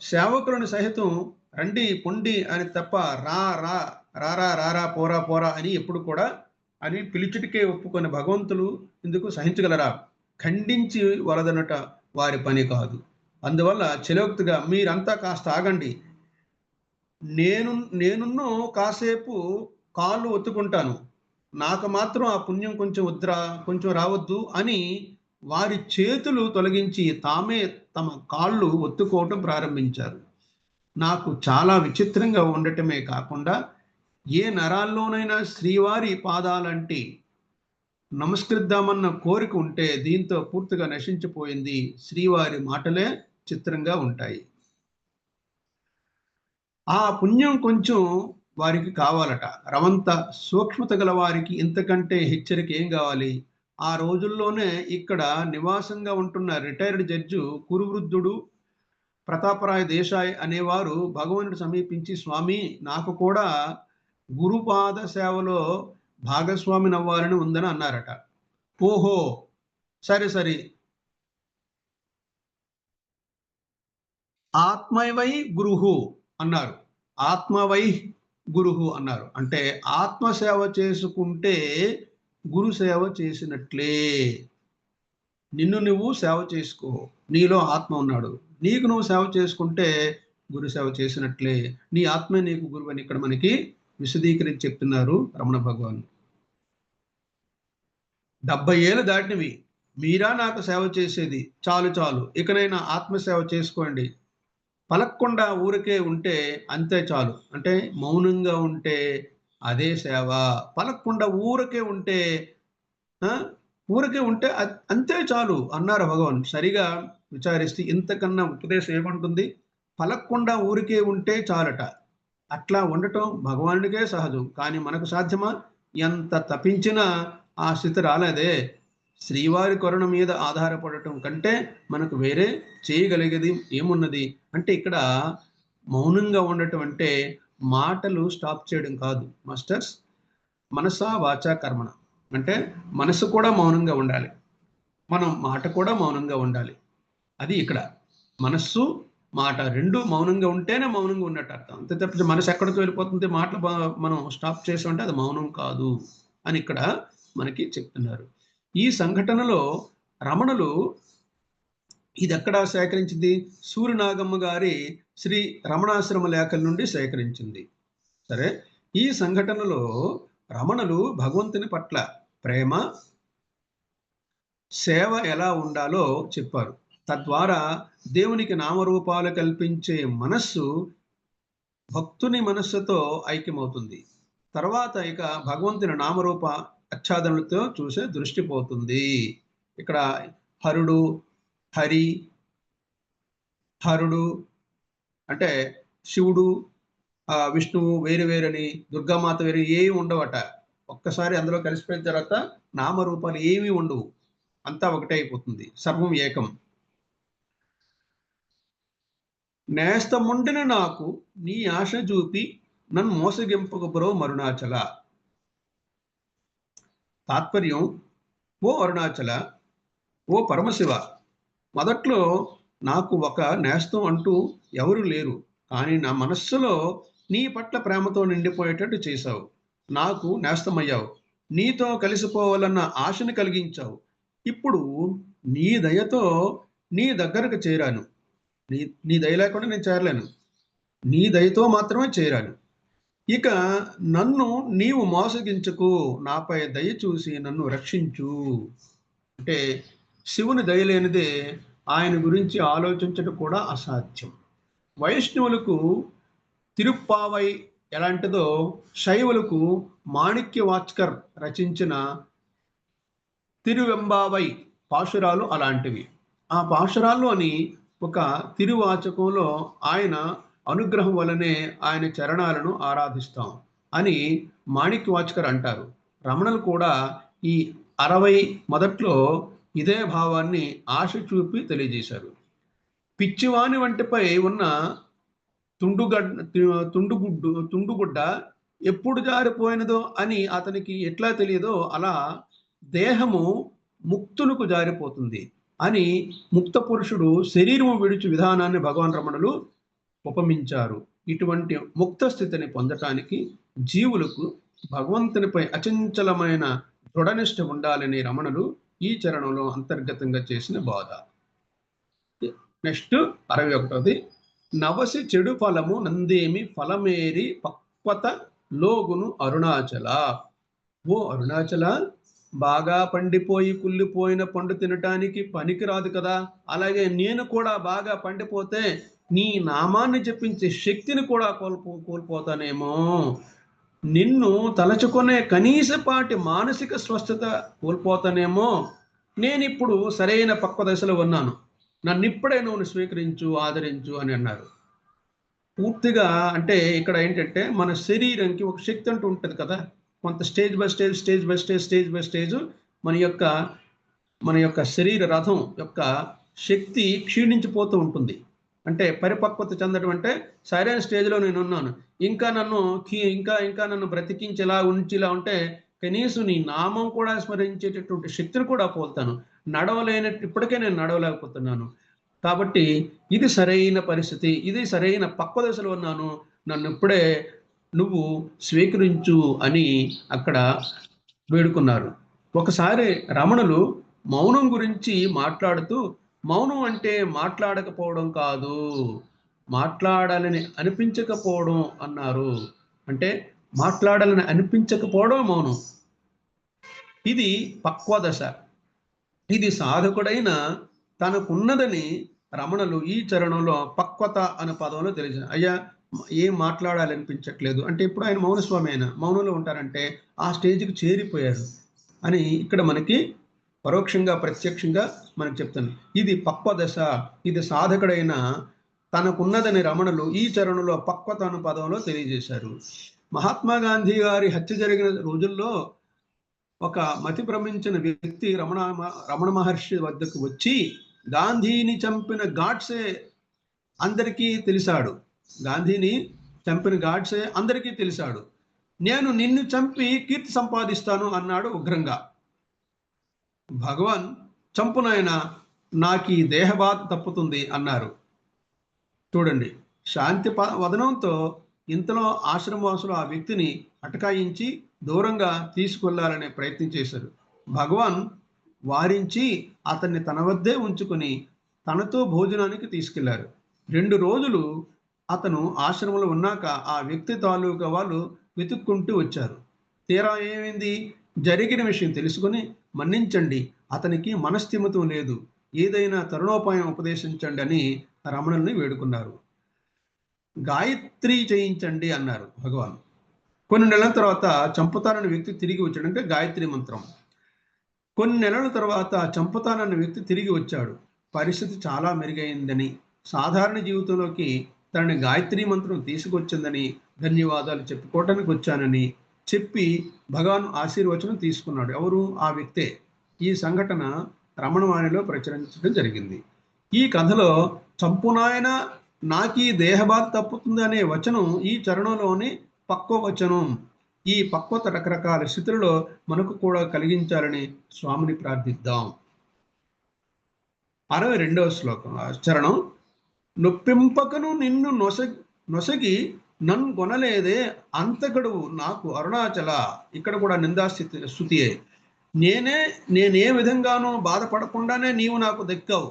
సేవకులను సహితం రండి పొండి అని తప్ప రారా పోరా పోరా అని ఎప్పుడు కూడా అని పిలిచుటికే ఒప్పుకొని భగవంతులు ఇందుకు సహించగలరా? ఖండించి వలదనట వారి పని కాదు. అందువల్ల చెలోక్తిగా మీరంతా కాస్త ఆగండి, నేనున్ను కాసేపు కాళ్ళు ఒత్తుకుంటాను, నాకు మాత్రం ఆ పుణ్యం కొంచెం రావద్దు అని వారి చేతులు తొలగించి తామే తమ కాళ్ళు ఒత్తుకోవటం ప్రారంభించారు. నాకు చాలా విచిత్రంగా ఉండటమే కాకుండా ఏ నరాల్లోనైనా శ్రీవారి పాదాలంటి నమస్కరిద్దామన్న కోరిక ఉంటే దీంతో పూర్తిగా నశించిపోయింది. శ్రీవారి మాటలే చిత్రంగా ఉంటాయి. ఆ పుణ్యం కొంచెం వారికి కావాలట. రవంత సూక్ష్మత గల వారికి ఇంతకంటే హెచ్చరిక ఏం కావాలి? ఆ రోజుల్లోనే ఇక్కడ నివాసంగా ఉంటున్న రిటైర్డ్ జడ్జు కురువృద్ధుడు ప్రతాపరాయ దేశాయ్ అనేవారు భగవంతుడు సమీపించి, స్వామి నాకు కూడా గురుపాద సేవలో భాగస్వామిని అవ్వాలని ఉందని అన్నారట. ఓహో! సరే సరే. ఆత్మైవై గురుహు అన్నారు. ఆత్మవై గురుహు అన్నారు. అంటే ఆత్మ సేవ చేసుకుంటే గురు సేవ చేసినట్లే. నిన్ను నువ్వు సేవ చేసుకో. నీలో ఆత్మ ఉన్నాడు. నీకు నువ్వు సేవ చేసుకుంటే గురు సేవ చేసినట్లే. నీ ఆత్మే నీకు గురువని ఇక్కడ మనకి విశదీకరించి చెప్తున్నారు రమణ భగవాన్. 70 ఏళ్ళు దాటినవి. మీరా నాకు సేవ చేసేది. చాలు చాలు. ఇకనైనా ఆత్మసేవ చేసుకోండి. పలక్కుండా ఊరికే ఉంటే అంతే చాలు. అంటే మౌనంగా ఉంటే అదే సేవ. పలక్కుండా ఊరికే ఉంటే ఆ! ఊరికే ఉంటే అంతే చాలు అన్నారు భగవాన్. సరిగా విచారిస్తే ఇంతకన్నా ఉపదేశం ఏముంటుంది? పలక్కుండా ఊరికే ఉంటే చాలట. అట్లా ఉండటం భగవానుడికే సహజం. కానీ మనకు సాధ్యమా? ఎంత తపించినా ఆ స్థితి రాలేదే. శ్రీవారి కరుణ మీద ఆధారపడటం కంటే మనకు వేరే చేయగలిగేది ఏమున్నది? అంటే ఇక్కడ మౌనంగా ఉండటం అంటే మాటలు స్టాప్ చేయడం కాదు మాస్టర్స్. మనసా వాచా కర్మణ. అంటే మనసు కూడా మౌనంగా ఉండాలి. మనం మాట కూడా మౌనంగా ఉండాలి. అది ఇక్కడ. మనస్సు, మాట 2 మౌనంగా ఉంటేనే మౌనంగా ఉన్నట్టు అర్థం. అంతే తప్పించి మనసు ఎక్కడికో వెళ్ళిపోతుంది, మాటలు మనం స్టాప్ చేసామంటే అది మౌనం కాదు అని ఇక్కడ మనకి చెప్తున్నారు. ఈ సంఘటనలో రమణులు ఇదెక్కడ సేకరించింది? సూర్యనాగమ్మ గారి శ్రీ రమణాశ్రమ లేఖల నుండి సేకరించింది. సరే, ఈ సంఘటనలో రమణులు భగవంతుని పట్ల ప్రేమ, సేవ ఎలా ఉండాలో చెప్పారు. తద్వారా దేవునికి నామరూపాలు కల్పించే మనస్సు భక్తుని మనస్సుతో ఐక్యమవుతుంది. తర్వాత ఇక భగవంతుని నామరూప ఆచ్ఛాదనలతో చూసే దృష్టి పోతుంది. ఇక్కడ హరుడు, హరి, హరుడు అంటే శివుడు, విష్ణువు వేరు వేరని, దుర్గామాత వేరు ఏమి ఉండవట. ఒక్కసారి అందులో కలిసిపోయిన తర్వాత నామరూపాలు ఏమీ ఉండవు. అంతా ఒకటే అయిపోతుంది. సర్వం ఏకం. నేస్తముండిన నాకు నీ ఆశ చూపి నన్ను మోసగింపక బ్రో మరుణాచల. తాత్పర్యం, ఓ అరుణాచల, ఓ పరమశివ, మొదట్లో నాకు ఒక నేస్తం అంటూ ఎవరు లేరు. కానీ నా మనస్సులో నీ పట్ల ప్రేమతో నిండిపోయేటట్టు చేశావు. నాకు నేస్తమయ్యావు. నీతో కలిసిపోవాలన్న ఆశను కలిగించావు. ఇప్పుడు నీ దయతో నీ దగ్గరకు చేరాను. నీ నీ దయ లేకుండా నేను చేరలేను. నీ దయతో మాత్రమే చేరాను. ఇక నన్ను నీవు మోసగించకు. నాపై దయ చూసి నన్ను రక్షించు. అంటే శివుని దయ లేనిదే ఆయన గురించి ఆలోచించడం కూడా అసాధ్యం. వైష్ణవులకు తిరుప్పావై ఎలాంటిదో శైవులకు మాణిక్య వాచ్కర్ రచించిన తిరువెంబావై పాశురాలు అలాంటివి. ఆ పాశురాల్లోని ఒక తిరువాచకంలో ఆయన అనుగ్రహం వలనే ఆయన చరణాలను ఆరాధిస్తాం అని మాణిక్య వాచ్కర్ అంటారు. రమణులు కూడా ఈ 60 మొదట్లో ఇదే భావాన్ని ఆశ చూపి తెలియజేశారు. పిచ్చివాని వంటిపై ఉన్న తుండుగుడ్డ ఎప్పుడు జారిపోయినదో అని అతనికి ఎట్లా తెలియదో అలా దేహము ముక్తులకు జారిపోతుంది అని ముక్త పురుషుడు శరీరము విడిచి విధానాన్ని భగవాన్ రమణులు ఉపమించారు. ఇటువంటి ముక్త స్థితిని పొందటానికి జీవులకు భగవంతునిపై అచంచలమైన దృఢనిష్ట ఉండాలని రమణులు ఈ చరణంలో అంతర్గతంగా చేసిన బోధ. నెక్స్ట్ 61ది. నవసి చెడు ఫలము నందేమి ఫలమేరి పక్వత లోగును అరుణాచల. ఓ అరుణాచల, బాగా పండిపోయి కుళ్ళిపోయిన పండు తినటానికి పనికిరాదు కదా. అలాగే నేను కూడా బాగా పండిపోతే నీ నామాన్ని జపించే శక్తిని కూడా కోల్పోతానేమో. నిన్ను తలచుకునే కనీసపాటి మానసిక స్వస్థత కోల్పోతానేమో. నేనిప్పుడు సరైన పక్వ దశలో ఉన్నాను. నన్నిప్పుడే నువ్వు స్వీకరించు, ఆదరించు అని అన్నారు. పూర్తిగా అంటే ఇక్కడ ఏంటంటే మన శరీరంకి ఒక శక్తి అంటూ ఉంటుంది కదా. కొంత stage by stage, stage by stage, stage by stage మన యొక్క మన యొక్క శరీర రథం యొక్క శక్తి క్షీణించిపోతూ ఉంటుంది. అంటే పరిపక్వత చెందడం అంటే సరైన స్టేజ్‌లో నేనున్నాను. ఇంకా నన్ను ఇంకా ఇంకా నన్ను బ్రతికించేలా ఉంచేలా ఉంటే కనీసం నీ నామం కూడా స్మరించేటటువంటి శక్తిని కూడా కోల్తాను. ఇప్పటికే నేను నడవలేకపోతున్నాను. కాబట్టి ఇది సరైన పరిస్థితి. ఇది సరైన పక్వ దశలో ఉన్నాను. నన్నిప్పుడే నువ్వు స్వీకరించు అని అక్కడ వేడుకున్నారు. ఒకసారి రమణులు మౌనం గురించి మాట్లాడుతూ, మౌనం అంటే మాట్లాడకపోవడం కాదు, మాట్లాడాలని అనిపించకపోవడం అన్నారు. అంటే మాట్లాడాలని అనిపించకపోవడం మౌనం. ఇది పక్వ దశ. ఇది సాధకుడైన తనకున్నదని రమణులు ఈ చరణంలో పక్వత అనే పదంలో తెలియజేశారు. అయ్యా ఏం మాట్లాడాలనిపించట్లేదు అంటే ఇప్పుడు ఆయన మౌనస్వామి అయిన మౌనంలో ఉంటారంటే ఆ స్టేజ్‌కి చేరిపోయారు అని ఇక్కడ మనకి పరోక్షంగా ప్రత్యక్షంగా మనకు చెప్తుంది. ఇది పక్వ దశ. ఇది సాధకుడైన తనకున్నదని రమణులు ఈ చరణంలో పక్వత అనే పదంలో తెలియజేశారు. మహాత్మా గాంధీ గారి హత్య జరిగిన రోజుల్లో ఒక మతి భ్రమించిన వ్యక్తి రమణ మహర్షి వద్దకు వచ్చి గాంధీని చంపిన గాడ్సే అందరికీ తెలిసాడు. గాంధీని చంపిన గాడ్సే అందరికీ తెలిసాడు. నేను నిన్ను చంపి కీర్తి సంపాదిస్తాను అన్నాడు ఉగ్రంగా. భగవాన్ చంపునాయన నాకు ఈ దేహబాధ తప్పుతుంది అన్నారు. చూడండి శాంతి వదనంతో ఇంతలో ఆశ్రమవాసులు ఆ వ్యక్తిని అటకాయించి దూరంగా తీసుకెళ్లాలనే ప్రయత్నం చేశారు. భగవాన్ వారించి అతన్ని తన వద్దే ఉంచుకొని తనతో భోజనానికి తీసుకెళ్లారు. 2 రోజులు అతను ఆశ్రమంలో ఉన్నాక ఆ వ్యక్తి తాలూకా వాళ్ళు వెతుక్కుంటూ వచ్చారు. తీరా ఏమైంది? జరిగిన విషయం తెలుసుకుని మన్నించండి, అతనికి మనస్థిమితం లేదు, ఏదైనా తరుణోపాయం ఉపదేశించండి అని రమణుల్ని వేడుకున్నారు. గాయత్రి చేయించండి అన్నారు భగవాన్. కొన్ని నెలల తర్వాత చంపుతానన్న వ్యక్తి తిరిగి వచ్చాడు. అంటే గాయత్రి మంత్రం. కొన్ని నెలల తర్వాత చంపుతానన్న వ్యక్తి తిరిగి వచ్చాడు. పరిస్థితి చాలా మెరుగైందని, సాధారణ జీవితంలోకి తనని గాయత్రి మంత్రం తీసుకొచ్చిందని, ధన్యవాదాలు చెప్పుకోవటానికి వచ్చానని చెప్పి భగవాన్ ఆశీర్వచనం తీసుకున్నాడు. ఎవరు? ఆ వ్యక్తే. ఈ సంఘటన రమణవాణిలో ప్రచురించడం జరిగింది. ఈ కథలో చంపునాయన నాకీ దేహబాధ తప్పుతుంది అనే వచనం ఈ చరణంలోని పక్వ వచనం. ఈ పక్వత రకరకాల స్థితులలో మనకు కూడా కలిగించాలని స్వామిని ప్రార్థిద్దాం. 62వ శ్లోకం చరణం. నొప్పింపకను నిన్ను నొసగి నన్ను కొనలేదే అంతగడువు నాకు అరుణాచల. ఇక్కడ కూడా స్థుతియే. నేనే విధంగానూ బాధపడకుండానే నీవు నాకు దక్కావు.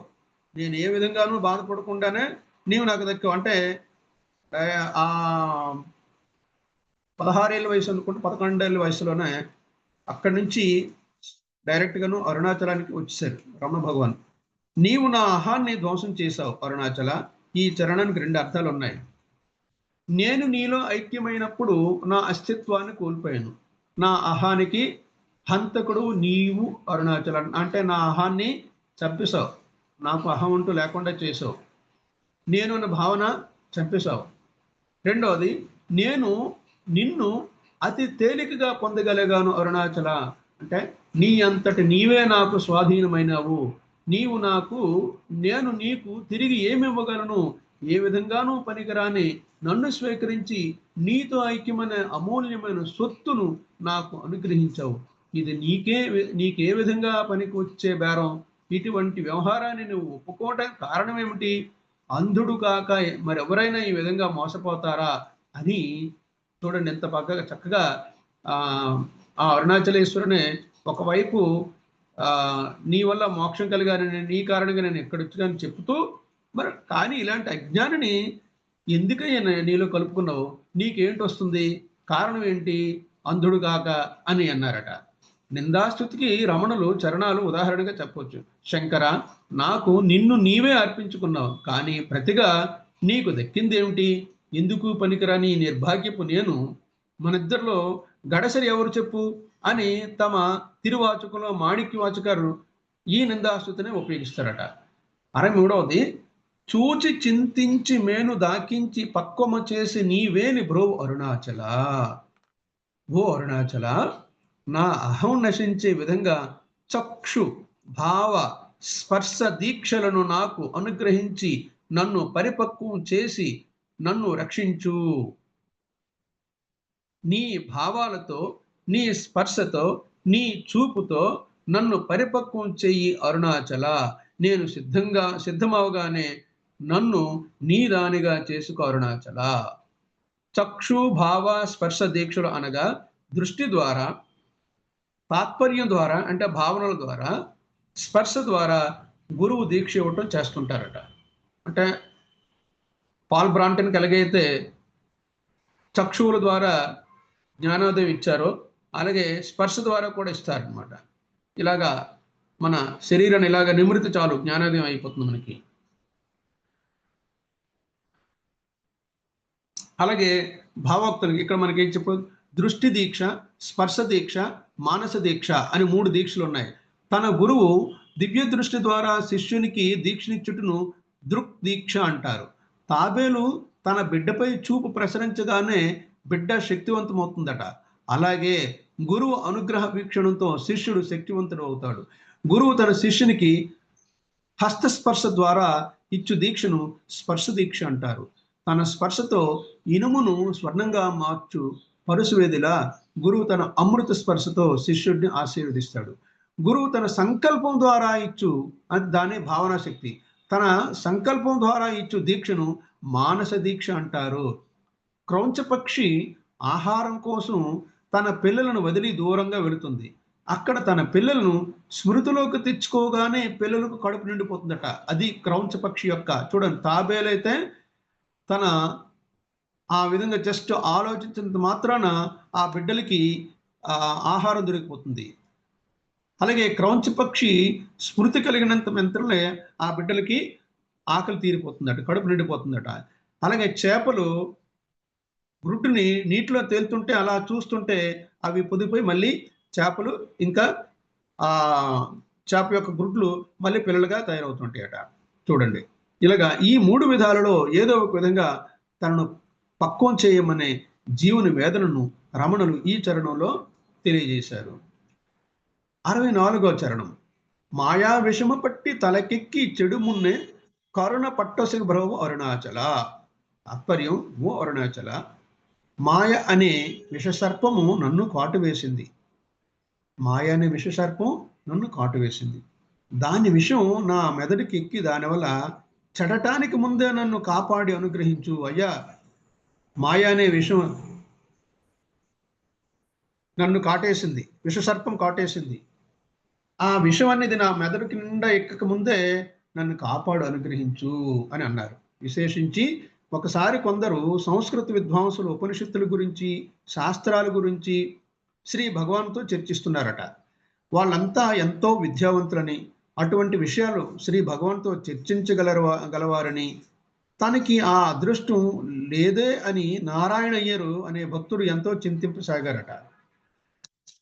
నేను ఏ విధంగానూ బాధపడకుండానే నీవు నాకు దక్కావు. అంటే ఆ 16 ఏళ్ళ వయసు అనుకుంటే 11 ఏళ్ళ వయసులోనే అక్కడి నుంచి డైరెక్ట్గాను అరుణాచలానికి వచ్చేసారు రమణ భగవాన్. నీవు నా అహాన్ని ధ్వంసం చేశావు అరుణాచల. ఈ చరణానికి 2 అర్థాలు ఉన్నాయి. నేను నీలో ఐక్యమైనప్పుడు నా అస్తిత్వాన్ని కోల్పోయాను. నా అహానికి హంతకుడు నీవు అరుణాచల. అంటే నా అహాన్ని చంపేశావు, నాకు అహం అంటూ లేకుండా చేసావు, నేను అన్న భావన చంపేశావు. రెండవది, నేను నిన్ను అతి తేలికగా పొందగలిగాను అరుణాచల. అంటే నీ అంతటి నీవే నాకు స్వాధీనమైనావు. నీవు నాకు, నేను నీకు తిరిగి ఏమివ్వగలను? ఏ విధంగానూ పనికిరాని నన్ను స్వీకరించి నీతో ఐక్యమైన అమూల్యమైన సొత్తును నాకు అనుగ్రహించావు. ఇది నీకే విధంగా పనికి వచ్చే బేరం? ఇటువంటి వ్యవహారాన్ని నువ్వు ఒప్పుకోవడానికి కారణం ఏమిటి? అంధుడు కాక మరెవరైనా ఈ విధంగా మోసపోతారా అని చూడండి ఎంత చక్కగా ఆ అరుణాచలేశ్వరునే ఒకవైపు నీ వల్ల మోక్షం కలిగానని, నీ కారణంగా నేను ఎక్కడొచ్చానని చెప్తూ, మరి కానీ ఇలాంటి అజ్ఞానిని ఎందుకయ్యా నీలో కలుపుకున్నావు? నీకేంటి వస్తుంది? కారణం ఏంటి? అంధుడు కాక అని అన్నారట. నిందాస్తుతికి రమణులు చరణాలు ఉదాహరణగా చెప్పవచ్చు. శంకర, నాకు నిన్ను నీవే అర్పించుకున్నావు, కానీ ప్రతిగా నీకు దక్కిందేమిటి? ఎందుకు పనికిరాని ఈ నిర్భాగ్యపు నేను, మనిద్దరిలో గడసరి ఎవరు చెప్పు అని తమ తిరువాచకంలో మాణిక్యవాచకారు ఈ నిందాస్తుతిని ఉపయోగిస్తారట. 63వది, చూచి చింతించి మేను దాకించి పక్వమ చేసి నీవేని బ్రో అరుణాచల. ఓ అరుణాచల, నా అహం నశించే విధంగా చక్షు భావ స్పర్శ దీక్షలను నాకు అనుగ్రహించి నన్ను పరిపక్వం చేసి నన్ను రక్షించు. నీ భావాలతో, నీ స్పర్శతో, నీ చూపుతో నన్ను పరిపక్వం చెయ్యి అరుణాచల. నేను సిద్ధమవగానే నన్ను నీ దానిగా చేసుకో అరుణాచల. చక్షు భావ స్పర్శ దీక్షలు అనగా దృష్టి ద్వారా, తాత్పర్యం ద్వారా అంటే భావనల ద్వారా, స్పర్శ ద్వారా గురువు దీక్ష ఇవ్వటం చేస్తుంటారట. అంటే పాల్ బ్రాంటన్కి ఎలాగైతే చక్షువుల ద్వారా జ్ఞానోదయం ఇచ్చారో అలాగే స్పర్శ ద్వారా కూడా ఇస్తారనమాట. ఇలాగా మన శరీరాన్ని ఇలాగ నిమృతి చాలు జ్ఞానోదయం అయిపోతుంది మనకి. అలాగే భావోక్తులు ఇక్కడ మనకి ఏం చెప్పు, దృష్టి దీక్ష, స్పర్శ దీక్ష, మానస దీక్ష అని 3 దీక్షలు ఉన్నాయి. తన గురువు దివ్య దృష్టి ద్వారా శిష్యునికి దీక్షనిచ్చుటను దృక్ దీక్ష అంటారు. తాబేలు తన బిడ్డపై చూపు ప్రసరించగానే బిడ్డ శక్తివంతమవుతుందట. అలాగే గురువు అనుగ్రహ వీక్షణంతో శిష్యుడు శక్తివంతుడు అవుతాడు. గురువు తన శిష్యునికి హస్తస్పర్శ ద్వారా ఇచ్చు దీక్షను స్పర్శ దీక్ష అంటారు. తన స్పర్శతో ఇనుమును స్వర్ణంగా మార్చు పరుశువేదిలా గురువు తన అమృత స్పర్శతో శిష్యుడిని ఆశీర్వదిస్తాడు. గురువు తన సంకల్పం ద్వారా ఇచ్చు, దాని భావనా శక్తి, తన సంకల్పం ద్వారా ఇచ్చు దీక్షను మానస దీక్ష అంటారు. క్రౌంచ పక్షి ఆహారం కోసం తన పిల్లలను వదిలి దూరంగా వెళుతుంది. అక్కడ తన పిల్లలను స్మృతిలోకి తెచ్చుకోగానే పిల్లలకు కడుపు నిండిపోతుందట. అది క్రౌంచ పక్షి యొక్క, చూడండి, తాబేలైతే తన ఆ విధంగా జస్ట్ ఆలోచించినంత మాత్రాన ఆ బిడ్డలకి ఆహారం దొరికిపోతుంది. అలాగే క్రౌంచ పక్షి స్మృతి కలిగినంత మెంతలే ఆ బిడ్డలకి ఆకలి తీరిపోతుందట, కడుపు నిండిపోతుందట. అలాగే చేపలు గ్రుడ్డుని నీటిలో తేలుతుంటే అలా చూస్తుంటే అవి పొదిపోయి మళ్ళీ చేపలు ఇంకా ఆ చేప యొక్క గుడ్లు మళ్ళీ పిల్లలుగా తయారవుతుంటాయట. చూడండి, ఇలాగా ఈ 3 విధాలలో ఏదో ఒక విధంగా తనను పక్వం చేయమనే జీవుని వేదనను రమణులు ఈ చరణంలో తెలియజేశారు. 64వ చరణం, మాయా విషమ పట్టి తలకెక్కి చెడు మున్నే కరుణ పట్టొసి బ్రహ్మ అరుణాచల. తాత్పర్యం, ఓ అరుణాచల, మాయ అనే విషసర్పము నన్ను కాటువేసింది. మాయ అనే విషసర్పం నన్ను కాటువేసింది. దాని విషం నా మెదడుకి ఎక్కి దానివల్ల చెడటానికి ముందే నన్ను కాపాడి అనుగ్రహించు అయ్యా. మాయ అనే విషం నన్ను కాటేసింది, విషసర్పం కాటేసింది. ఆ విషం అనేది నా మెదడుకి నిండా ఎక్కక ముందే నన్ను కాపాడు అనుగ్రహించు అని అన్నారు. విశేషించి ఒకసారి కొందరు సంస్కృత విద్వాంసులు ఉపనిషత్తుల గురించి, శాస్త్రాల గురించి శ్రీ భగవాన్తో చర్చిస్తున్నారట. వాళ్ళంతా ఎంతో విద్యావంతులని, అటువంటి విషయాలు శ్రీ భగవాన్తో గలవారని, తనకి ఆ అదృష్టం లేదే అని నారాయణ అయ్యరు అనే భక్తుడు ఎంతో చింతింపసాగారట.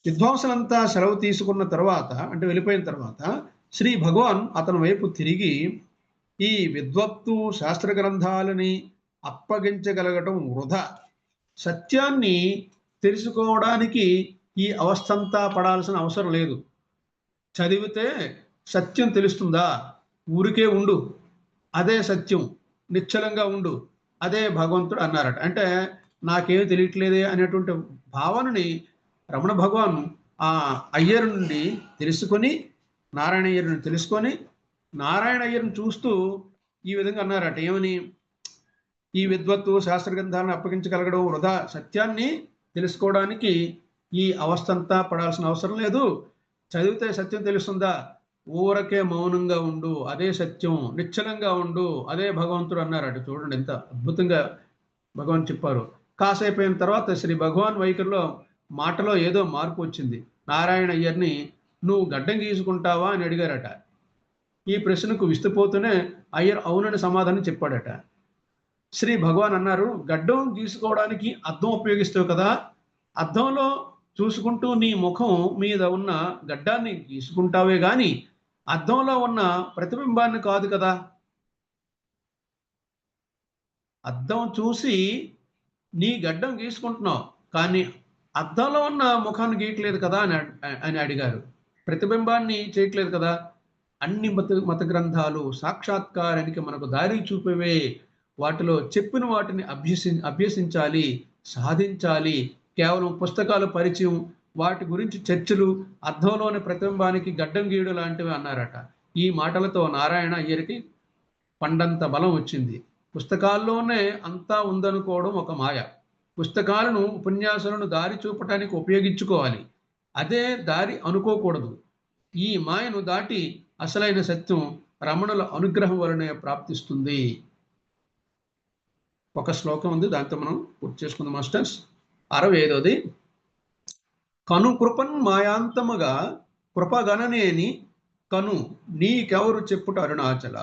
విద్వాంసులంతా సెలవు తీసుకున్న తర్వాత, అంటే వెళ్ళిపోయిన తర్వాత, శ్రీ భగవాన్ అతని వైపు తిరిగి, ఈ విద్వత్తు శాస్త్ర గ్రంథాలని అప్పగించగలగటం వృధా. సత్యాన్ని తెలుసుకోవడానికి ఈ అవస్థంతా పడాల్సిన అవసరం లేదు. చదివితే సత్యం తెలుస్తుందా? ఊరికే ఉండు, అదే సత్యం, నిశ్చలంగా ఉండు, అదే భగవంతుడు అన్నారట. అంటే నాకేమీ తెలియట్లేదే అనేటువంటి భావనని రమణ భగవాన్ ఆ అయ్యర్ నుండి తెలుసుకొని, నారాయణ అయ్యర్ని తెలుసుకొని, నారాయణ అయ్యర్ని చూస్తూ ఈ విధంగా అన్నారట. ఏమని? ఈ విద్వత్తు శాస్త్ర గ్రంథాలను అప్పగించగలగడం వృధా. సత్యాన్ని తెలుసుకోవడానికి ఈ అవస్థంతా పడాల్సిన అవసరం లేదు. చదివితే సత్యం తెలుస్తుందా? ఊరకే మౌనంగా ఉండు, అదే సత్యం, నిశ్చలంగా ఉండు, అదే భగవంతుడు అన్నారట. చూడండి ఎంత అద్భుతంగా భగవాన్ చెప్పారు. కాసేపు అయిన తర్వాత శ్రీ భగవాన్ వైఖరిలో మాటలో ఏదో మార్పు వచ్చింది. నారాయణ అయ్యర్ని నువ్వు గడ్డం గీసుకుంటావా అని అడిగారట. ఈ ప్రశ్నకు విస్తుపోతూనే అయ్యర్ అవునని సమాధానం చెప్పాడట. శ్రీ భగవాన్ అన్నారు, గడ్డం గీసుకోవడానికి అద్దం ఉపయోగిస్తావు కదా, అద్దంలో చూసుకుంటూ నీ ముఖం మీద ఉన్న గడ్డాన్ని గీసుకుంటావే గాని అద్దంలో ఉన్న ప్రతిబింబాన్ని కాదు కదా. అద్దం చూసి నీ గడ్డం గీసుకుంటున్నావు, కానీ అద్దంలో ఉన్న ముఖాన్ని గీయట్లేదు కదా అని అడిగారు. ప్రతిబింబాన్ని చేయట్లేదు కదా. అన్ని మత గ్రంథాలు సాక్షాత్కారానికి మనకు దారి చూపేవే. వాటిలో చెప్పిన వాటిని అభ్యసించాలి, సాధించాలి. కేవలం పుస్తకాల పరిచయం, వాటి గురించి చర్చలు, అర్థంలోని ప్రతిబింబానికి గడ్డం గీయడం లాంటివి అన్నారట. ఈ మాటలతో నారాయణ అయ్యరికి పండంత బలం వచ్చింది. పుస్తకాల్లోనే అంతా ఉందనుకోవడం ఒక మాయ. పుస్తకాలను, ఉపన్యాసాలను దారి చూపటానికి ఉపయోగించుకోవాలి, అదే దారి అనుకోకూడదు. ఈ మాయను దాటి అసలైన సత్యం రమణుల అనుగ్రహం వలనే ప్రాప్తిస్తుంది. ఒక శ్లోకం ఉంది, దాంతో మనం పూర్తి చేసుకుందాం మాస్టర్స్. 65ది. కను కృపన్ మాయాంతముగా కృపగణనేని కను నీకెవరు చెప్పుట అరుణాచల.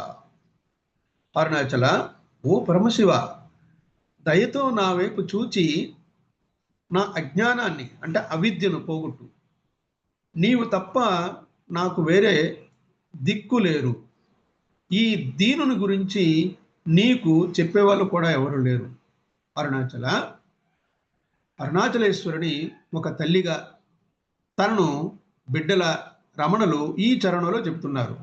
అరుణాచల, ఓ పరమశివ, దయతో నా వైపు చూచి నా అజ్ఞానాన్ని అంటే అవిద్యను పోగొట్టు. నీవు తప్ప నాకు వేరే దిక్కు లేరు. ఈ దీనుని గురించి నీకు చెప్పేవాళ్ళు కూడా ఎవరు లేరు. అరుణాచల, అరుణాచలేశ్వరుని ఒక తల్లిగా తనను బిడ్డల రమణులు ఈ చరణంలో చెబుతున్నారు.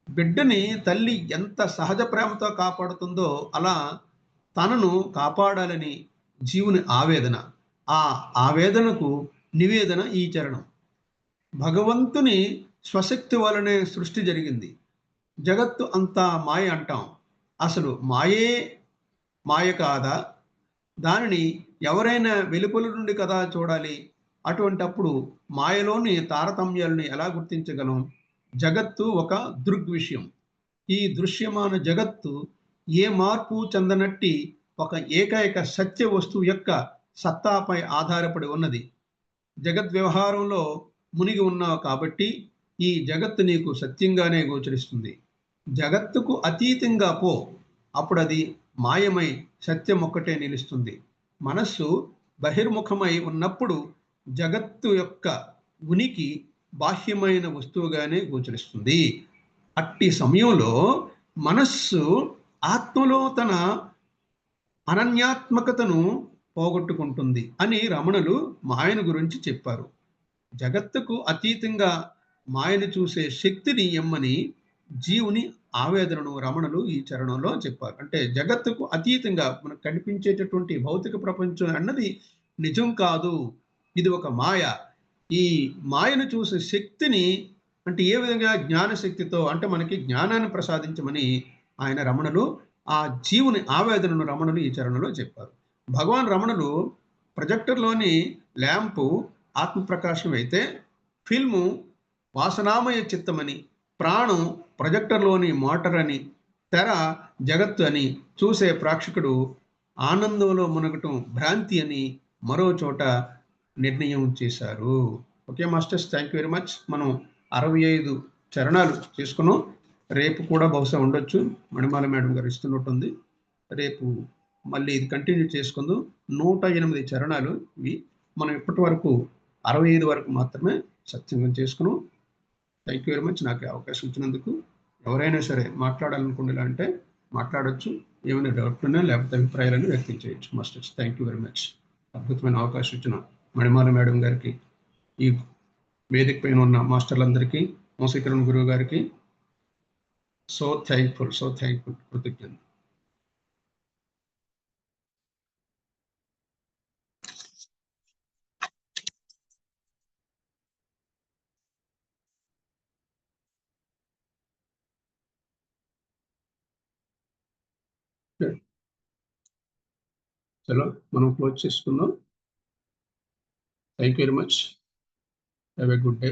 బిడ్డని తల్లి ఎంత సహజ ప్రేమతో కాపాడుతుందో అలా తనను కాపాడాలని జీవుని ఆవేదన. ఆ ఆవేదనకు నివేదన ఈ చరణం. భగవంతుని స్వశక్తి వలనే సృష్టి జరిగింది. జగత్తు అంతా మాయ అంటాం. అసలు మాయే మాయ కాదా? దానిని ఎవరైనా వెలుపల నుండి కదా చూడాలి. అటువంటప్పుడు మాయలోని తారతమ్యాలను ఎలా గుర్తించగలం? జగత్తు ఒక దృగ్విషయం. ఈ దృశ్యమాన జగత్తు ఏ మార్పు చెందనట్టి ఒక ఏకైక సత్య వస్తువు యొక్క సత్తాపై ఆధారపడి ఉన్నది. జగత్ వ్యవహారంలో మునిగి ఉన్నావు కాబట్టి ఈ జగత్తు నీకు సత్యంగానే గోచరిస్తుంది. జగత్తుకు అతీతంగా పో, అప్పుడు అది మాయమై సత్యం ఒక్కటే నిలుస్తుంది. మనస్సు బహిర్ముఖమై ఉన్నప్పుడు జగత్తు యొక్క ఉనికి బాహ్యమైన వస్తువుగానే గోచరిస్తుంది. అట్టి సమయంలో మనస్సు ఆత్మలో తన అనన్యాత్మకతను పోగొట్టుకుంటుంది అని రమణులు మాయను గురించి చెప్పారు. జగత్తుకు అతీతంగా మాయను చూసే శక్తిని ఎమ్మని జీవుని ఆవేదనను రమణులు ఈ చరణంలో చెప్పారు. అంటే జగత్తుకు అతీతంగా మనకు కనిపించేటటువంటి భౌతిక ప్రపంచం అన్నది నిజం కాదు, ఇది ఒక మాయ. ఈ మాయను చూసే శక్తిని అంటే ఏ విధంగా జ్ఞానశక్తితో అంటే మనకి జ్ఞానాన్ని ప్రసాదించమని ఆయన రమణులు ఆ జీవుని ఆవేదనను రమణులు ఈ చరణంలో చెప్పారు. భగవాన్ రమణులు ప్రొజెక్టర్లోని ల్యాంపు ఆత్మప్రకాశం అయితే, ఫిల్ము వాసనామయ చిత్తమని, ప్రాణం ప్రొజెక్టర్లోని మోటార్ అని, తెర జగత్తు అని, చూసే ప్రేక్షకుడు ఆనందంలో మునగటం భ్రాంతి అని మరో చోట నిర్ణయం చేశారు. Okay masters, thank you very much. మనం 65 చరణాలు చేసుకున్నాం. రేపు కూడా బహుశా ఉండొచ్చు, మణిమాల మేడం గారు ఇస్తున్నట్టుంది. రేపు మళ్ళీ ఇది కంటిన్యూ చేసుకుందాం. 108 చరణాలు ఇవి. మనం ఇప్పటి వరకు 65 వరకు మాత్రమే సత్సంగం చేసుకున్నాం. థ్యాంక్ యూ వెరీ మచ్ నాకు అవకాశం ఇచ్చినందుకు. ఎవరైనా సరే మాట్లాడాలనుకుంటే అంటే మాట్లాడచ్చు, ఏమైనా డౌట్ ఉన్నా లేకపోతే అభిప్రాయాలను వ్యక్తం చేయొచ్చు. Masters, thank you very much. అద్భుతమైన అవకాశం ఇచ్చిన మణిమాల మేడం గారికి, ఈ వేదిక పైన ఉన్న మాస్టర్లందరికీ, మోసీకరణ గురువు గారికి సో థ్యాంక్ఫుల్, కృతజ్ఞత. చలో మనం క్లోజ్ చేసుకుందాం. Thank you very much. Have a good day.